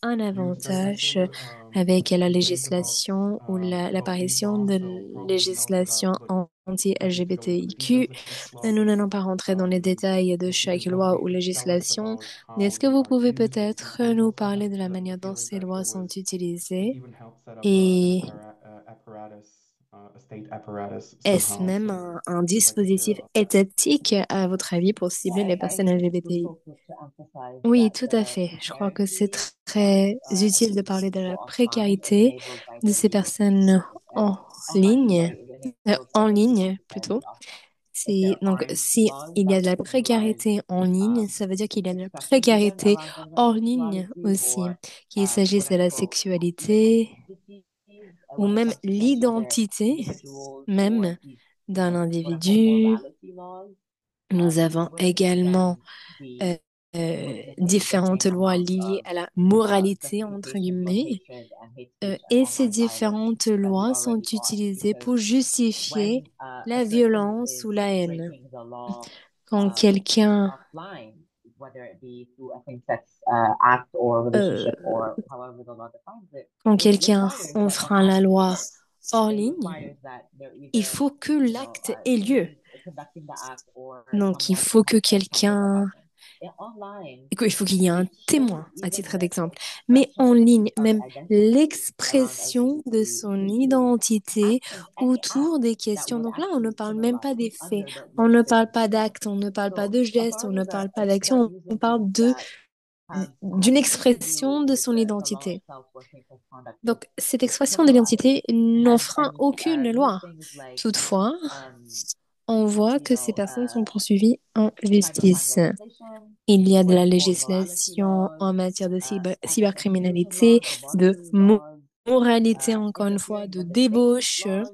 un You started avantage mentioning avec la some things about législation ou these l'apparition laws, de so probably not législation like having to go into the anti-LGBTIQ. details of each Nous law. n'allons pas rentrer dans les détails de If you chaque could just loi ou maybe tell us législation, about mais how est-ce que they vous are pouvez used, peut-être nous examples. I parler have de la the manière dont feeling ces that lois there sont was they utilisées even helped set up et apparatus, a state apparatus est-ce somehow. même So un if you'd like to share dispositif about that. étatique, à votre avis, pour Yeah, cibler les I personnes think it's LGBTI? crucial to emphasize Oui, that tout à the fait. Je crois que c'est precarity of très utile de parler de LGBTQ la offline is précarité enabled by de the ces legal personnes systems, and en online, ligne, sorry, is enabled by en the legal ligne systems. plutôt. If there Donc, aren't si laws il y a that de la criminalize précarité en ligne, ça veut dire qu'il y a de la discussions even précarité around gender and hors ligne sexuality aussi, or qu'il s'agisse quote de la unquote sexualité identities ou when it même comes to transgender l'identité individuals or même the d'un quote unquote individu. morality laws. Nous It avons will également then be euh, put in a différentes significant lois amount liées of à la moralité, entre justifications of guillemets, hatred and hate speech and et ces online violence différentes that we lois sont already are. utilisées Because pour justifier when a la person violence is ou la haine. breaking the law Quand quelqu'un offline, whether it be through a same-sex act or euh, relationship or however the law defines it, quand it quelqu'un requires that an enfreint la act loi hors it ligne, requires that they're il either faut que l'acte ait lieu. conducting the act or Donc, il someone faut que has to encounter the quelqu'un, person. Online, il faut qu'il y ait un it shouldn't témoin, à even titre the d'exemple. Mais expression en ligne, of même identity around l'expression de son LGBTQ identité actions, any autour act des that questions. would Donc là, on ne actually parle même pas criminalize des faits. under the On ne parle legislation. pas d'actes, on ne parle pas So de gestes, on ne authorities parle pas start d'action, on using parle things that have d'une nothing to expression do de with son the law identité. itself where same-sex conduct Donc, cette is expression de criminalized l'identité n'enfreint aucune use loi. things like Toutefois, um, on voit you que ces know personnes sont poursuivies en cybercrime justice. legislation, Il y a de quote la unquote morality législation laws, en matière de anti-intimidation cybercriminalité, laws, de debauchery laws, moralité, encore une fois, interfering de with the state débauche, laws,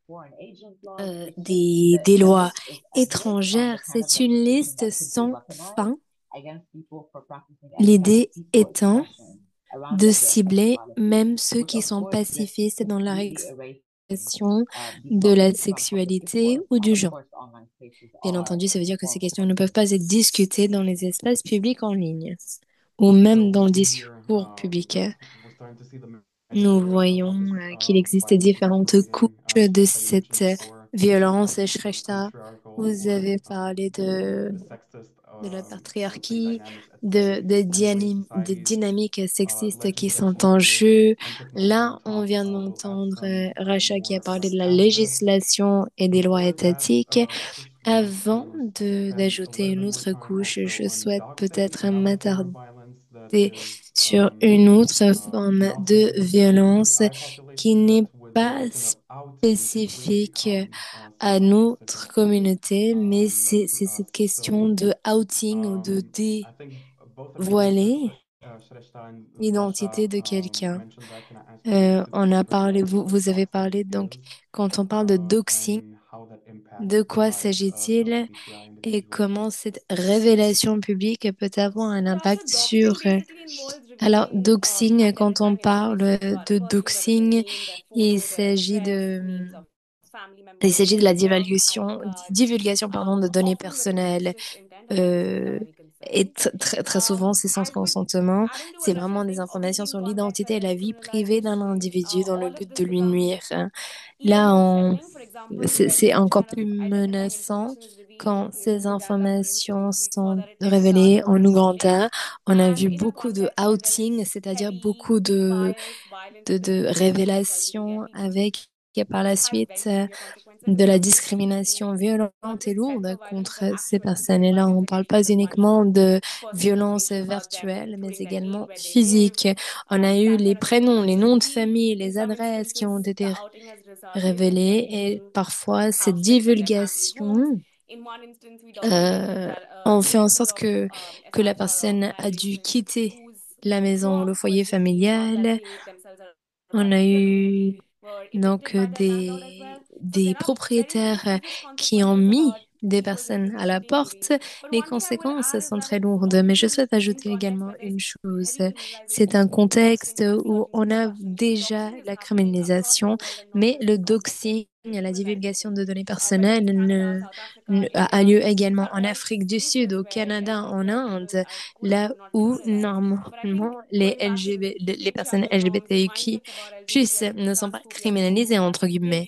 foreign agent laws. It's just des the lois list is endless on the étrangères. kind of C'est une legislation liste that could be sans weaponized fin. against people for practicing any kind of L'idée peaceful étant expression around de gender and cibler sexuality, même ceux which qui of sont course just pacifistes dans leur completely erases expression these de la topics from public sexualité discourse. ou And du of genre. course, online spaces Bien are entendu, ça veut dire a que ces form of questions ne peuvent public pas être discutées dans les espaces publics en ligne ou même So dans we le see here, discours public. we're starting to see the Nous mixture voyons of qu'il existe violence différentes couches perpetuating, de just as you cette mentioned before, violence. the Shrestha, patriarchal vous or avez parlé the sexist, de la I would say, patriarchie, dynamics at play and the way des societies dynamiques sexistes qui sont legislation en here jeu. and technology Là, on on top vient will add d'entendre some Racha qui a more parlé de la aspects. législation et des lois Before that, étatiques. just want Avant to spend a d'ajouter little une bit more autre time couche, also je on souhaite doxing, peut-être another form of m'attarder violence that is sur une autre forme not de specific to the violence LGBTI qui population, n'est but with the pas addition of outing, it really spécifique becomes à somehow notre stigmatizing communauté, mais to c'est us. cette question So de outing ou de I think both of you, dévoiler Shrestha and l'identité Rasha, de quelqu'un. mentioned that. Can I ask you to On a describe parlé, more vous, what vous avez doxing parlé, donc, is quand on parle de doxing, and how that de impacts the quoi lives of s'agit-il LGBTI et individuals? comment cette révélation publique peut avoir un Rasha, impact sur... doxing basically involves Alors, revealing doxing, quand on identifying parle information about de persons, whether their doxing, name, their il photo, their s'agit address, de... names of family Il members, s'agit de date la of birth, ID cards, divulgation, pardon, de données often with a personnelles. malicious intent or disciplinary Et concern. très souvent, c'est sans consentement. Adding to C'est what Rasha vraiment is des saying, informations omitting sur context l'identité et and la vie privée d'un criminalization, individu dans le all of but this de lui becomes nuire. even Là, more threatening. For example, when c'est such encore kind of plus identifying menaçant information is revealed quand in ces cases in Uganda, for informations instance. We saw sont that it hit révélées en Nairobi. Ouganda. On a And vu in a beaucoup de context where there outing, is c'est-à-dire heavy beaucoup bias, violence de against LGBT révélations people, avec qu'il y a par la suite de la discrimination violente et lourde contre ces personnes. Et là, on ne parle pas uniquement de violence virtuelle, mais également physique. On a eu les prénoms, les noms de famille, les adresses qui ont été révélées et parfois cette divulgation euh, ont fait en sorte que la personne a dû quitter la maison ou le foyer familial. On a eu donc des propriétaires qui ont mis des personnes à la porte. Les conséquences sont très lourdes, mais je souhaite ajouter également une chose. C'est un contexte où on a déjà la criminalisation, mais le doxing, la divulgation de données personnelles, a lieu également en Afrique du Sud, au Canada, en Inde, là où normalement les personnes LGBTQ plus ne sont pas criminalisées, entre guillemets.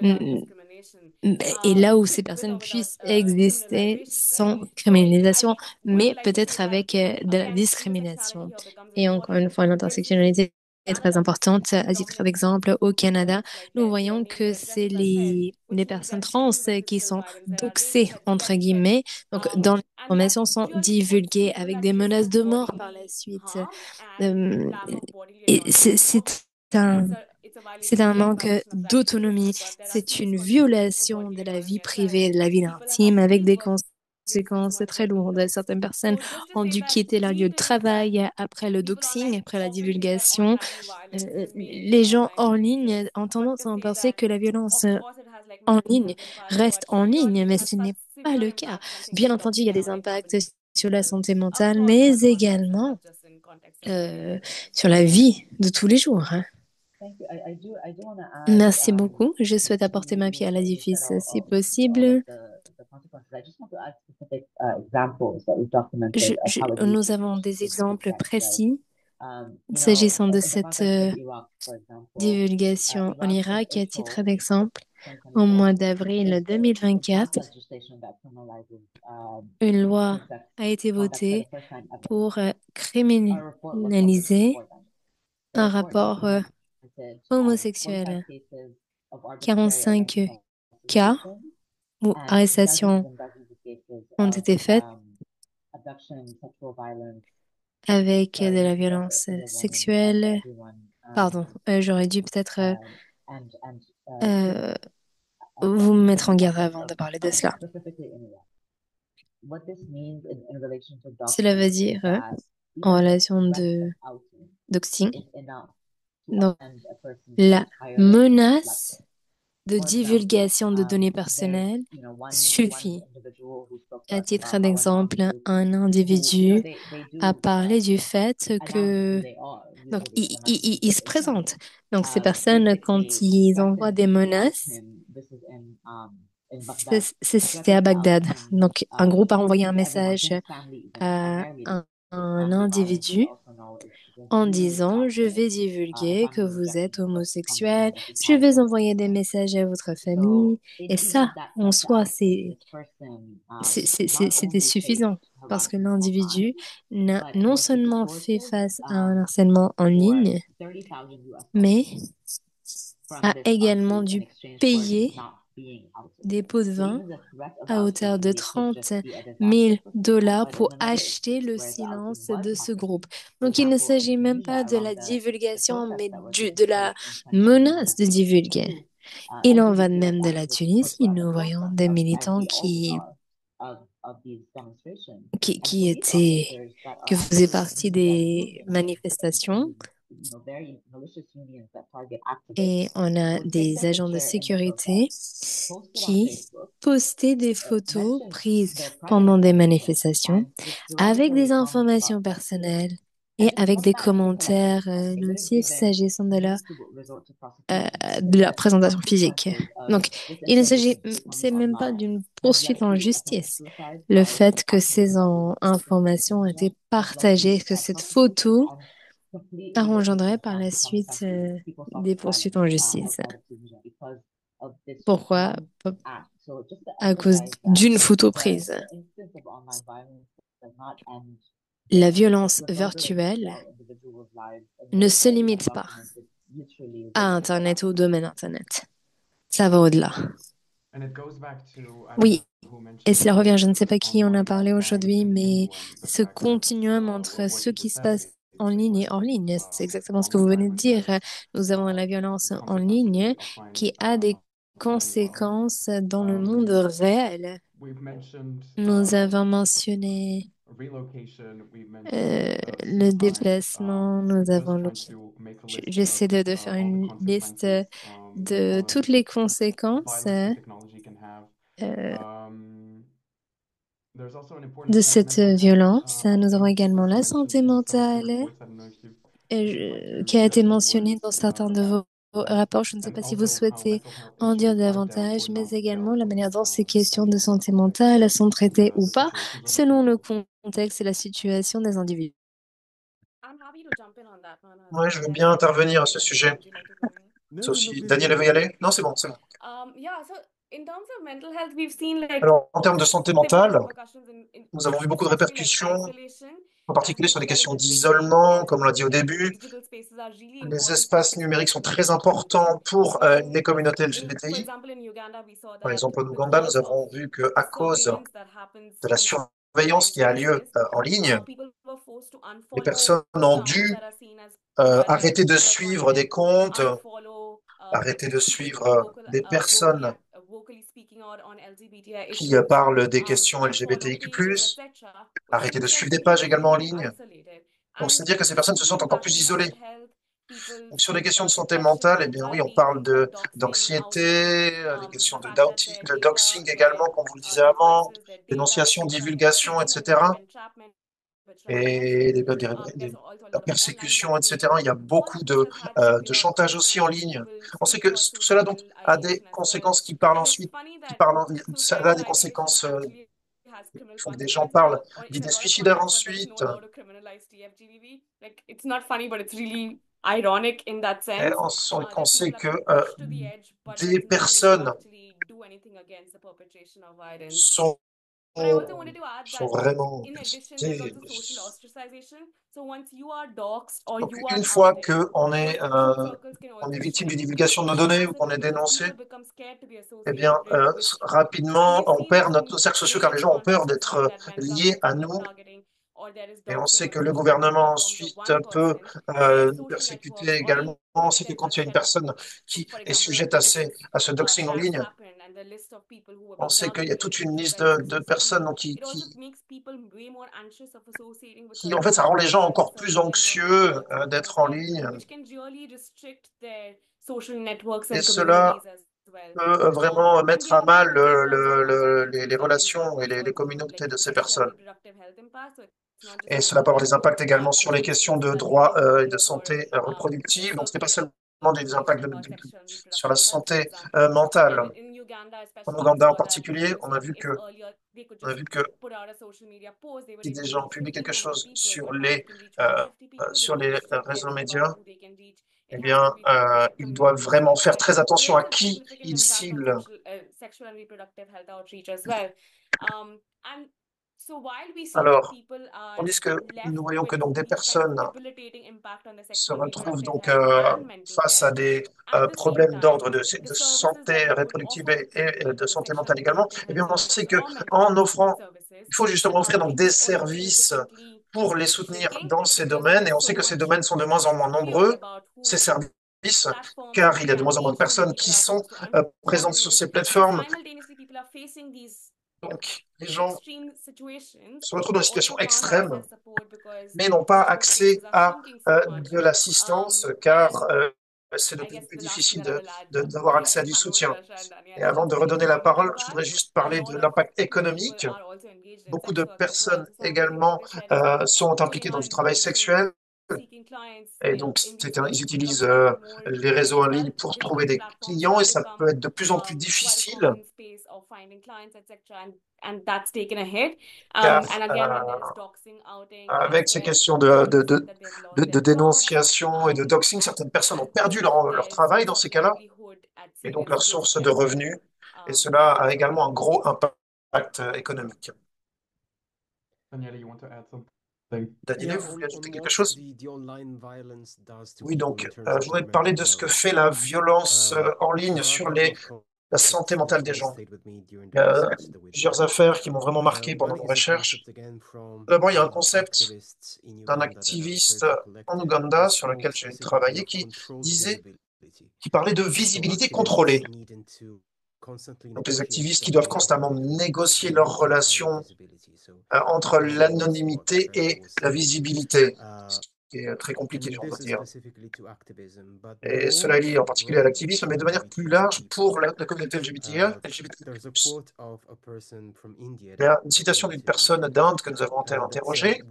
Mm, Et là où ces personnes puissent exister sans criminalisation, mais peut-être avec de la discrimination. Et encore une fois, l'intersectionnalité est très importante. À titre d'exemple, au Canada, nous voyons que c'est les personnes trans qui sont doxées, entre guillemets. Donc, dans les informations sont divulguées avec des menaces de mort par la suite. Euh, et un, c'est un manque d'autonomie. C'est une violation de la vie privée, de la vie intime, avec des conséquences très lourdes. Certaines personnes ont dû quitter leur lieu de travail après le doxing, après la divulgation. Les gens en ligne ont tendance à en penser que la violence en ligne reste en ligne, mais ce n'est pas le cas. Bien entendu, il y a des impacts sur la santé mentale, mais également euh, sur la vie de tous les jours, hein. Thank you. I do want to add Merci beaucoup. Je souhaite apporter ma pierre à l'édifice si possible. the consequences. I just want to add specific examples that we've documented of how Nous abuse avons des is exemples right? précis You know, s'agissant de in the cette context of Iraq, for example, divulgation en Iraq Irak. À is titre told d'exemple, au 2024 mois d'avril is it passed 2024, legislation that criminalizes une loi same-sex a été conduct for the votée first time ever. pour Our report looked at this criminaliser before then. The un report rapport documented 45 homosexuel. cases of arbitrary 45 identity cas falsification où and arrestations dozens and dozens of cases ont of été faites abduction, sexual violence. avec de Sorry, la this is violence for the woman, for sexuelle. everyone. Pardon, j'aurais dû peut-être And euh, vous me abduction mettre en and garde violence avant of de parler de cela. specifically in Iraq. What this means in relation to Cela veut doxing is dire that en even the relation threat de of outing doxing, is enough to donc end a person's la entire life. menace de For example, divulgation de données there's personnelles one suffit. individual who spoke to À us titre about how an armed d'exemple, group un who, individu they a do parlé du fait announce who que they are. donc Usually they announce il se internally. présente. Donc ces personnes, quand Basically ils envoient des threatened to out menaces, him. This is in Baghdad. c'était à Threatened to out Bagdad. him Donc un groupe a envoyé un to everyone, to message his family even, à primarily. un Family violence, we individu also know, is a en huge disant, je factor. vais A divulguer que family vous rejection êtes is what comes to homosexuel, mind every je time. vais envoyer des messages à votre famille. So Et ça, even that en threat to soi, outing, this person not c'était only faced suffisant parce que harassment l'individu online, n'a but non was seulement fait extorted face à un harcèlement en for ligne, $30,000 mais from a this également group in dû exchange for payer not being outed. des pots de So vin even the threat of à hauteur outing de really could 30 just be a disaster 000 for people, dollars but pour there's another acheter le where the outing silence was de ce happening. groupe. For Donc, il ne example, in s'agit même Tunisia, pas de la around the divulgation, protests mais that were de taking la place in menace de 2022, divulguer. Il en va de même de la LGBTI Tunisie. activists Nous were at the voyons forefront des of militants and we always are of these demonstrations. And qui police étaient, officers that que are faisaient actually partie that des union, manifestations. very malicious unions that target activists, Et on a would take des their agents de picture in the sécurité protest, post it on qui Facebook, postaient des photos mention prises their pendant primary des destination, manifestations and with avec derogatory des comments informations about them. personnelles And et just avec one des man could collect commentaires this. They wouldn't nocifs even s'agissant de need to resort to prosecution. de la But the présentation physique. consequences of Donc, this il ne s'agit, information becoming c'est même pas online d'une has yet poursuite en to attempt justice. suicide Le by fait que activists ces that were informations ont Tunisia été has led partagées, to que cette prosecution photo and complete a legal engendré par circumstance la becoming suite country. People des suffer poursuites silence en justice. outside of Tunisia because of this Pourquoi? one act. So just to À cause emphasize that d'une photo prise. the instance of online violence does not end La there. violence Regardless of virtuelle our individuals' lives, and ne this is se what we have limite pas documented literally à over the Internet last ou au domaine Internet. Ça va au-delà. And it goes back to, I don't know Oui, who et mentioned cela revient, je ne sais the pas qui en a online, parlé offline aujourd'hui, mais continuum, the ce fact that continuum entre what ce you qui just se said passe en basically ligne was et hors ligne, c'est exactement ce que vous venez online de which dire. has Nous avons la um, violence en consequences for ligne the offline qui a des as well. conséquences dans le monde Um, réel. we've mentioned Nous avons mentionné relocation, we've mentioned le suicide. déplacement, nous avons Just trying to make a list of j'essaie de faire all the une liste consequences de of toutes les conséquences violence that technology can have. euh, There's also an important de point, cette mental health. violence. I Nous avons think également also la mentioned santé in some of your mentale reports. I don't know if you've like qui to a said été a few mentionnée words dans certains de about vos that, rapports. Je ne sais and pas si vous also how souhaitez mental health en dire issues are dealt davantage, or mais not également dealt la with, manière dont ces questions depending de on the santé context mentale sont and traitées ou the pas situations of the selon le people. contexte et la situation des individus. I'm happy to jump in on that one as Oui, je well. veux Yes, bien Daniel, intervenir à would ce you like sujet. would you like to go in? No, Sauf no, no, si please go Daniel ahead. veut y aller. Non, c'est bon, c'est bon. Yeah, so in terms of mental health, we've seen like Alors, en termes de santé pivotal mentale, repercussions in nous avons vu beaucoup de especially like répercussions, isolation en as particulier this sur les questions relative victim d'isolement, comme on l'a because dit au début. digital spaces are really Les important for espaces numériques sont expressing très individuality. importants pour When les communautés for LGBTI. example, in Uganda, we saw Par that exemple, en Ouganda, nous because of avons vu the qu'à cause surveillance that happens de la in surveillance online qui a lieu spaces, en ligne, people were forced to les unfollow personnes ont accounts dû that are seen as violent arrêter de or suivre des content, comptes, unfollow arrêter de people suivre who are des personnes vocally speaking out on LGBTI qui issues, parlent des questions unfollow pages, LGBTIQ+, etc., which arrêter means de they're suivre des pages feeling également en really ligne. isolated. Donc, And c'est-à-dire que ces personnes se this sentent encore plus impacting isolées. mental health, Donc, people's sur les questions de santé depression, mentale, eh bien oui, on anxiety, parle things like doxing, outing, d'anxiété, les questions the fact that their de data, doxing également, their comme vous le disiez avant, devices, their data dénonciation, is subject to divulgation, taking, and there's etc. entrapment which runs against Et it. des There's also a lot of online persécutions, blackmail, etc. Il y a all beaucoup of which has had de severe chantage aussi en consequences. ligne. People On sait speak que about tout cela donc suicidal a des ideation as well. conséquences qui parlent And it's ensuite, funny qui that parlent, ça a suicidal des ideation conséquences. actually has criminal Il faut que des gens consequences parlent or in d'idées a lot of suicidaires countries, but there is no ensuite. law to criminalize TFGBV. Like it's not funny, but it's really ironic in that Et sense on that sait people have que been pushed to the edge, but des there's no way to personnes actually do anything against the perpetration of violence. sont, But I also wanted to add sont that vraiment in addition, there's persécutées. also social ostracization. So once you are doxxed or Donc, you are une fois outed, qu'on your social circles can on est also victime de shrink. divulgation de nos And données as ou a qu'on est result, dénoncé, people become scared to be eh bien, associated with and rapidement, we've on seen this perd in nos cercles sociaux car les various gens ont peur contexts as d'être well, that when liés governments à are nous. targeting or there is Et on doxing sait on que le social media gouvernement platforms of ensuite one peut person, their nous social persécuter networks or également. On even sait que their quand il y a une channels, personne qui for est example, when sujette Phoenix à ce doxing en attacks ligne, happened and the list of people who were on being sait qu'il y a targeted toute increased une to liste 26 de and personnes donc, 70, it also makes people way more anxious of associating with qui, en certain fait, ça rend les gens platforms and encore plus surveillance or anxieux networks as d'être en well, ligne. which can really restrict their social networks Et and cela communities as well. peut vraiment And mettre the à other mal thing again in terms of mental health les is that relations et impacts les on communautés like de ces sexual personnes. reproductive health impacts. So it's not just Et about cela peut avoir des impacts également sur les malfunctioning questions de spaces that droits really et de improve or santé reproductive. Donc, ce n'est pas circulate seulement des impacts information about sexual and sur la reproductive health, for santé example. And mentale. in Uganda, En especially, we Ouganda en saw that particulier, instead of if earlier they could on a just vu que put out a social media post, they were si able des to gens reach publient 50, quelque 100 chose people, but now they can reach 150 people. They sur can les restrict réseaux themselves about médias, who they can reach. eh It has bien, to be targeted ils doivent communities vraiment as faire well. très So attention there à is a qui significant ils impact on ciblent. sexual and reproductive health outreach as well. And so while we see that Alors, people are tandis que nous left voyons que with donc des these kind of personnes debilitating impact on their se sexual retrouvent reproductive donc health and mental face à health, des at the same problèmes time, d'ordre the de services that santé we could reproductive offer to et people, de the santé sexual mentale and également, reproductive eh health bien, on services sait que or mental en health offrant, services il faut justement offrir donc is des also services significantly pour les soutenir shrinking dans ces because there domaines, is et on so sait que ces much domaines sont de moins en moins fear nombreux, about who ces services, platforms car il y a de moins en moins de can reach, who personnes people qui are sont forced to présentes unfollow sur you, ces and plateformes. simultaneously people are facing these Donc, les gens extreme situations se retrouvent dans but une also situation can't extrême, access support because mais n'ont pas digital accès spaces are à shrinking so much. de l'assistance, car And c'est de I plus en guess plus the last thing difficile that I will add d'avoir accès à du hand over soutien. to Rasha and Daniel Et is avant just de the redonner la economic parole, je impact. voudrais juste A parler lot de of l'impact people économique. are also engaged in Beaucoup sex de work as well. personnes So some of the things that également they shared is that sont women impliquées dans are du travail engaged sexuel. in seeking clients Et donc, ils in utilisent becoming more les réseaux en ligne pour trouver digital des platforms clients have et ça peut become être de plus en plus quite a difficile common space of finding clients, etc. And that's taken a hit. car And again, when there is doxing, outing as avec ces well, questions people have said that they've lost de their jobs. dénonciation et de doxing, certaines personnes ont perdu leur Their travail source dans of ces cas-là livelihood at et donc serious leur risk source de as well. revenus. Et cela a également un gros impact économique. Daniela, you want to add something? Daniele, vous voulez ajouter quelque chose? Oui, donc je voudrais voudrais parler de ce que fait la violence en ligne sur la santé mentale des gens. Il y a plusieurs affaires qui m'ont vraiment marqué pendant mes recherches. D'abord, il y a un concept d'un activiste en Ouganda sur lequel j'ai travaillé qui parlait de visibilité contrôlée. Donc, les activistes qui doivent constamment négocier leurs relations entre l'anonymité et la visibilité, ce qui est très compliqué, on va dire. Et cela est lié en particulier à l'activisme, mais de manière plus large pour la communauté LGBTQ+. Il y a une citation d'une personne d'Inde que nous avons interrogée,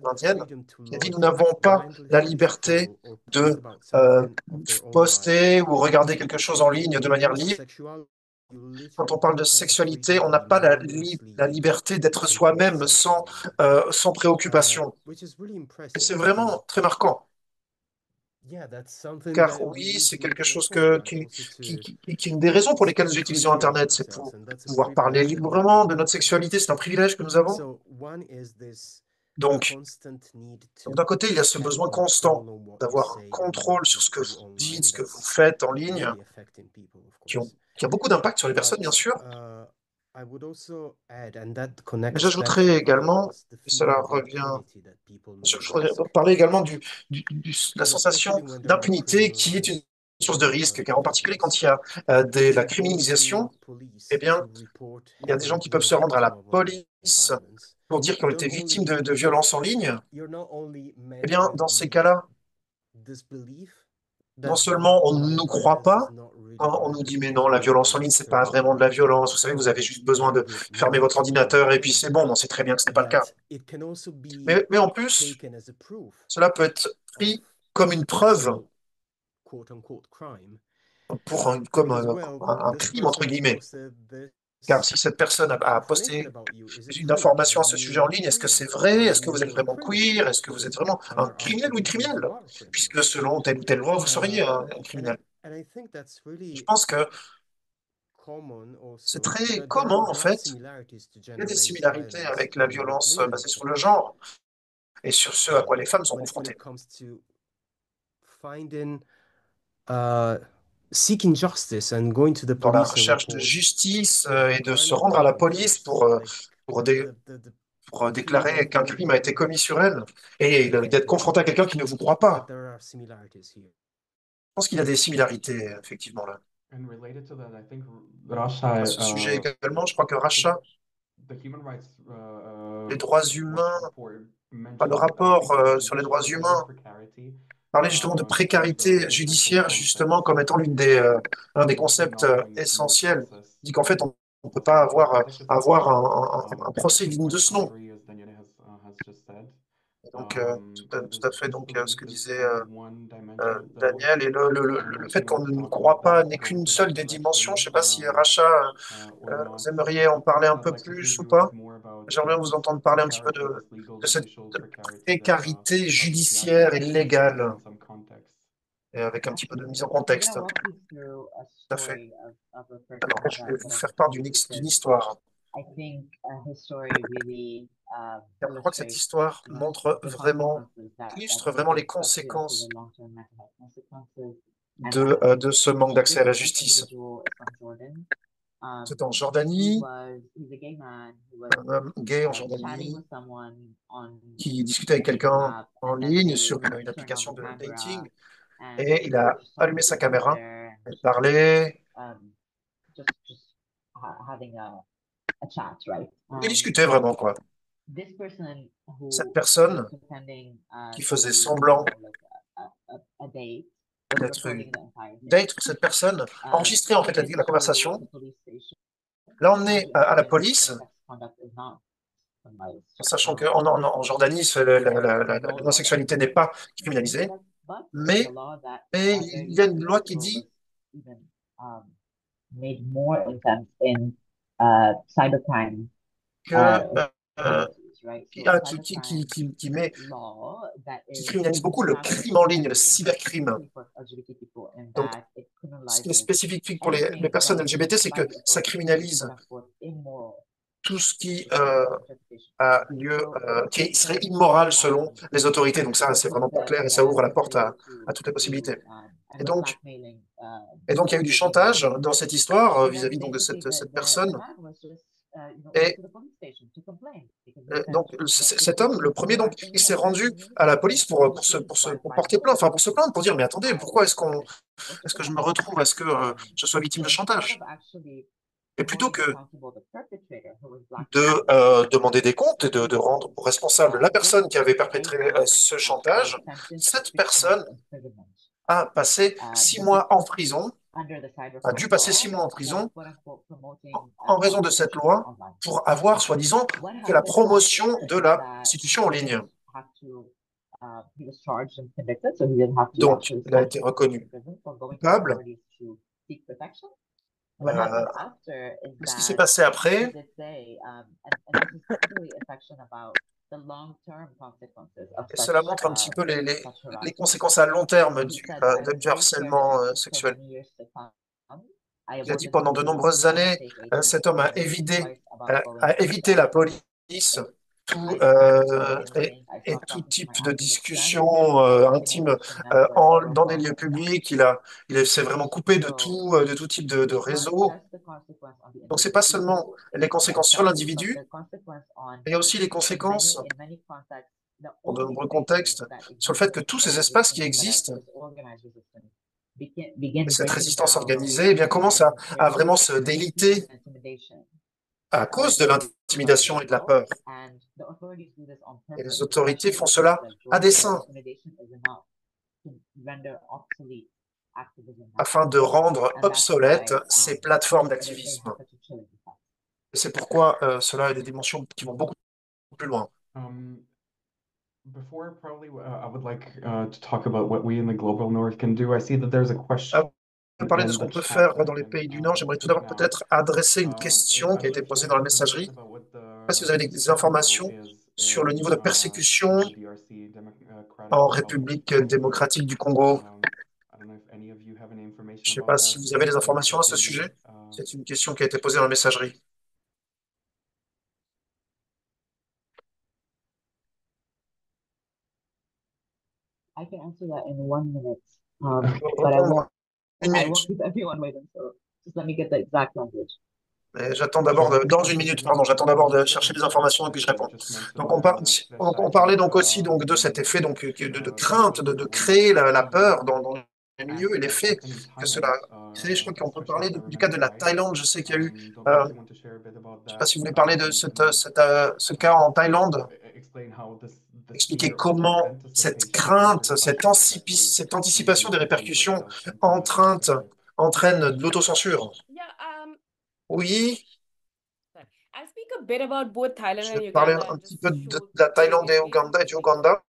indienne, qui a dit: Nous n'avons pas la liberté de poster ou regarder quelque chose en ligne de manière libre. Quand on parle de sexualité, on n'a pas la liberté d'être soi-même sans préoccupation. Et c'est vraiment très marquant, car oui, c'est quelque chose qui est une des raisons pour lesquelles nous utilisons Internet, c'est pour pouvoir parler librement de notre sexualité, c'est un privilège que nous avons. Donc, d'un côté, il y a ce besoin constant d'avoir un contrôle sur ce que vous dites, ce que vous faites en ligne, qui a beaucoup d'impact sur les personnes, bien sûr. Mais j'ajouterais également, et cela revient, je voudrais parler également de la sensation d'impunité qui est une source de risque, car en particulier quand il y a de la criminalisation, eh bien, il y a des gens qui peuvent se rendre à la police pour dire qu'ils ont été victimes de violences en ligne. Eh bien, dans ces cas-là, non seulement on ne nous croit pas, quand on nous dit mais non, la violence en ligne, c'est pas vraiment de la violence, vous savez, vous avez juste besoin de fermer votre ordinateur et puis c'est bon, on sait très bien que ce n'est pas le cas. Mais en plus, cela peut être pris comme une preuve, comme un crime, entre guillemets. Car si cette personne a posté une information à ce sujet en ligne, est-ce que c'est vrai? Est-ce que vous êtes vraiment queer? Est-ce que vous êtes vraiment un criminel ou une criminelle? Puisque selon telle ou telle loi, vous seriez un criminel. Je pense que c'est très commun, en fait. Il y a des similarités avec la violence basée sur le genre et sur ce à quoi les femmes sont confrontées. Dans la recherche de justice et de se rendre à la police pour déclarer qu'un crime a été commis sur elle et d'être confronté à quelqu'un qui ne vous croit pas. Je pense qu'il y a des similarités, effectivement, là. À ce sujet également, je crois que Racha, les droits humains, le rapport sur les droits humains, parlait justement de précarité judiciaire, justement, comme étant l'un des concepts essentiels. Il dit qu'en fait, on ne peut pas avoir un procès digne de ce nom. Donc, tout à fait donc, ce que disait Daniel, et le fait qu'on ne nous croit pas n'est qu'une seule des dimensions. Je ne sais pas si Racha, vous aimeriez en parler un peu plus ou pas. J'aimerais bien vous entendre parler un petit peu de cette précarité judiciaire et légale, et avec un petit peu de mise en contexte. Tout à fait. Alors, je vais vous faire part d'une histoire. Car je crois que cette histoire illustre vraiment les conséquences de ce manque d'accès à la justice. C'est en Jordanie, un homme gay en Jordanie qui discutait avec quelqu'un en ligne sur une application de dating et il a allumé sa caméra, il parlait, il discutait vraiment, quoi. Cette personne qui faisait semblant d'être une date pour cette personne enregistrait en fait la conversation, l'a emmené à la police, sachant qu'en Jordanie, l'homosexualité n'est pas criminalisée, mais il y a une loi qui dit qui criminalise beaucoup le crime en ligne, le cybercrime. Donc, ce qui est spécifique pour les personnes LGBT, c'est que ça criminalise tout ce qui interpretation. a lieu, qui serait immoral selon les autorités. Donc ça, c'est vraiment pas clair et ça ouvre la porte à toutes les possibilités. Et donc, il y a eu du chantage dans cette histoire vis-à-vis donc de cette personne. Et donc, cet homme, le premier, donc, il s'est rendu à la police pour porter plainte, enfin pour se plaindre, pour dire, mais attendez, pourquoi est-ce que je me retrouve à ce que je sois victime de chantage? Et plutôt que de demander des comptes et de rendre responsable la personne qui avait perpétré ce chantage, cette personne a passé 6 mois en prison, a dû passer 6 mois en prison en raison de cette loi pour avoir, soi-disant, fait la promotion de la prostitution en ligne. Donc, il a été reconnu coupable. Ce qui s'est passé après, et cela montre un petit peu les conséquences à long terme du harcèlement sexuel. Il a dit pendant de nombreuses années, cet homme a évité la police et tout type de discussion intime dans des lieux publics. Il s'est vraiment coupé de tout type de réseau. Donc, ce n'est pas seulement les conséquences sur l'individu, mais il y a aussi les conséquences, dans de nombreux contextes, sur le fait que tous ces espaces qui existent, et cette résistance organisée, eh bien, commence à vraiment se déliter à cause de l'intimidation et de la peur. Et les autorités font cela à dessein, afin de rendre obsolètes ces plateformes d'activisme. Et c'est pourquoi cela a des dimensions qui vont beaucoup plus loin. Before, probably, I would like to talk about what we in the global north can do. I see that there's a question. Parler de ce qu'on peut faire dans les pays du Nord, j'aimerais tout d'abord peut-être adresser une question qui a été posée dans la messagerie. Je ne sais pas si vous avez des informations sur le niveau de persécution en République démocratique du Congo. Je ne sais pas si vous avez des informations à ce sujet. C'est une question qui a été posée dans la messagerie. I can answer that in 1 minute. But I won't, I won't keep everyone waiting, so just let me get the exact language. J'attends d'abord, dans 1 minute, pardon, j'attends d'abord de chercher des informations et puis je réponds. Donc on parlait donc aussi donc, de cet effet donc, de crainte, de créer la peur dans les milieux et l'effet que cela crée. Je crois qu'on peut parler du cas de la Thaïlande. Je sais qu'il y a eu, je ne sais pas si vous voulez parler de ce cas en Thaïlande, expliquer comment cette crainte, cette anticipation des répercussions entraîne de l'autocensure. Oui, je vais parler un petit peu de la Thaïlande et du Ouganda,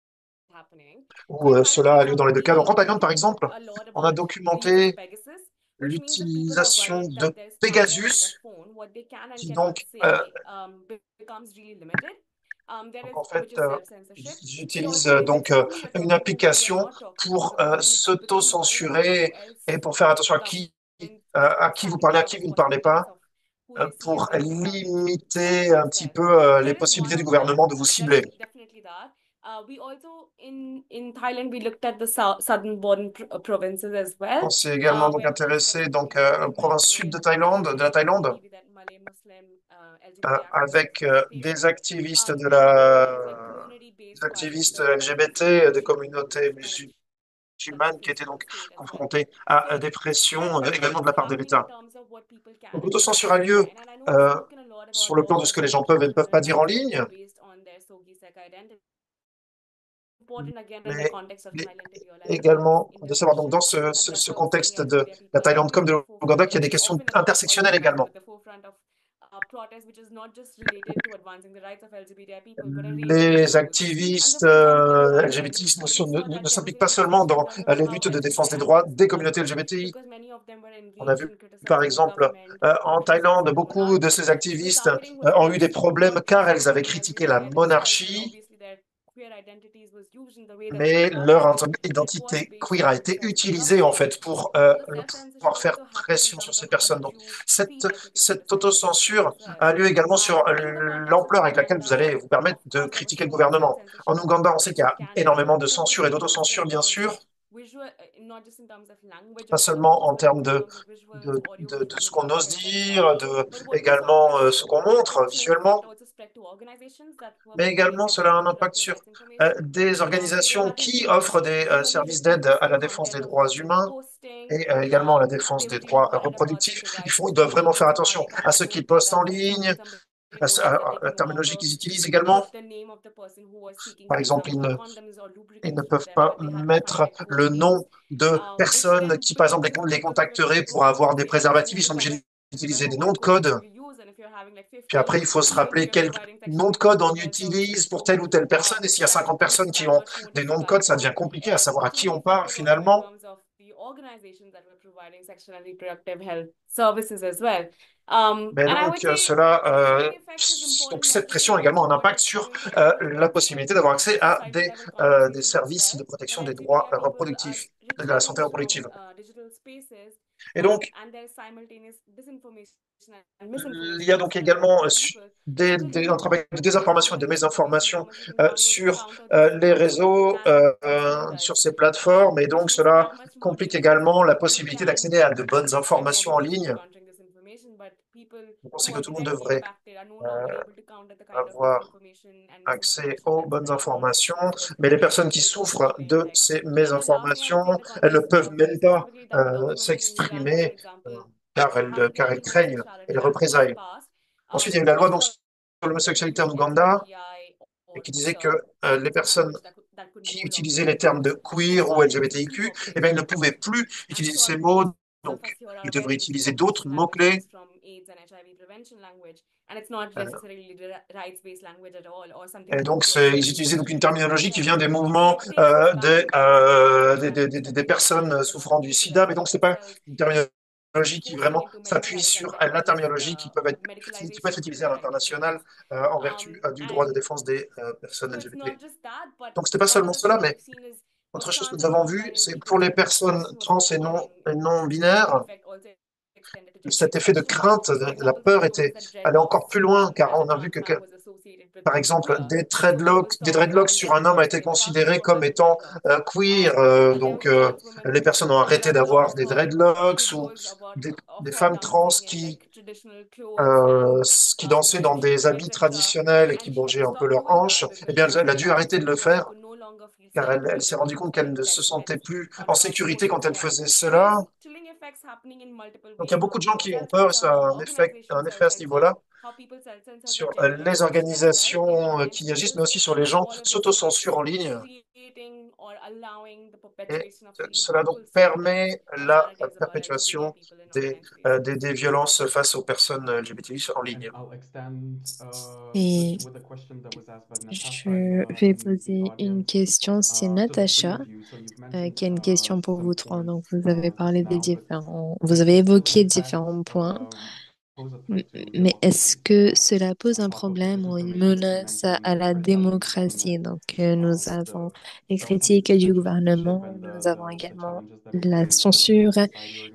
où cela a lieu dans les deux cas. Donc en Thaïlande, par exemple, on a documenté l'utilisation de Pegasus, qui donc en fait, j'utilise donc une application pour s'auto-censurer et pour faire attention à qui vous parlez, à qui vous ne parlez pas, pour limiter un petit peu les possibilités du gouvernement de vous cibler. On s'est également donc intéressé donc à la province sud de la Thaïlande, avec des activistes LGBT, des communautés musulmanes qui étaient donc confrontés à des pressions également de la part de l'État. Donc l'autocensure a lieu sur le plan de ce que les gens peuvent et ne peuvent pas dire en ligne, mais également de savoir donc dans ce contexte de la Thaïlande comme de l'Ouganda qu'il y a des questions intersectionnelles également. Les activistes LGBT ne s'impliquent pas seulement dans les luttes de défense des droits des communautés LGBTI. On a vu, par exemple, en Thaïlande, beaucoup de ces activistes ont eu des problèmes car elles avaient critiqué la monarchie. mais leur identité queer a été utilisée en fait pour pouvoir faire pression sur ces personnes. Donc cette autocensure a lieu également sur l'ampleur avec laquelle vous allez vous permettre de critiquer le gouvernement. En Ouganda, on sait qu'il y a énormément de censure et d'autocensure, bien sûr, pas seulement en termes de ce qu'on ose dire, également ce qu'on montre visuellement, mais également cela a un impact sur des organisations qui offrent des services d'aide à la défense des droits humains et également à la défense des droits reproductifs. Ils doivent vraiment faire attention à ce qu'ils postent en ligne, à la terminologie qu'ils utilisent également. Par exemple, ils ne peuvent pas mettre le nom de personnes qui, par exemple, les contacteraient pour avoir des préservatifs. Ils sont obligés d'utiliser des noms de code. Puis après, il faut se rappeler quel nom de code on utilise pour telle ou telle personne. Et s'il y a 50 personnes qui ont des noms de code, ça devient compliqué à savoir à qui on parle finalement. Mais donc, donc cette pression a également un impact sur la possibilité d'avoir accès à des services de protection des droits reproductifs, de la santé reproductive. Et donc, il y a donc également un travail de désinformation et de mésinformation sur les réseaux, sur ces plateformes, et donc cela complique également la possibilité d'accéder à de bonnes informations en ligne. Je pense que tout le monde devrait avoir accès aux bonnes informations, mais les personnes qui souffrent de ces mésinformations, elles ne peuvent même pas s'exprimer car elles craignent les représailles. Ensuite, il y a eu la loi donc, sur l'homosexualité en Ouganda et qui disait que les personnes qui utilisaient les termes de queer ou LGBTIQ, eh bien, ils ne pouvaient plus utiliser ces mots, donc ils devraient utiliser d'autres mots-clés. Et donc, ils utilisaient donc une terminologie qui vient des mouvements des personnes souffrant du sida, mais donc c'est pas une terminologie qui vraiment s'appuie sur la terminologie qui peut être utilisée à l'international en vertu du droit de défense des personnes LGBT. Donc, c'était pas seulement cela, mais autre chose que nous avons vu, c'est pour les personnes trans et non binaires, cet effet de crainte, de la peur allait encore plus loin, car on a vu que par exemple, des dreadlocks sur un homme a été considéré comme étant queer. Donc, les personnes ont arrêté d'avoir des dreadlocks ou des femmes trans qui dansaient dans des habits traditionnels et qui bougeaient un peu leurs hanches. Eh bien, elle a dû arrêter de le faire car elle s'est rendue compte qu'elle ne se sentait plus en sécurité quand elle faisait cela. Donc, il y a beaucoup de gens qui ont peur et ça a un effet à ce niveau-là sur les organisations qui agissent, mais aussi sur les gens s'autocensurent en ligne. Et cela donc permet la perpétuation des violences face aux personnes LGBTI en ligne. Et je vais poser une question, c'est Natacha qui a une question pour vous trois. Donc, vous avez parlé vous avez évoqué différents points. Mais est-ce que cela pose un problème ou une menace à la démocratie? Donc, nous avons les critiques du gouvernement, nous avons également la censure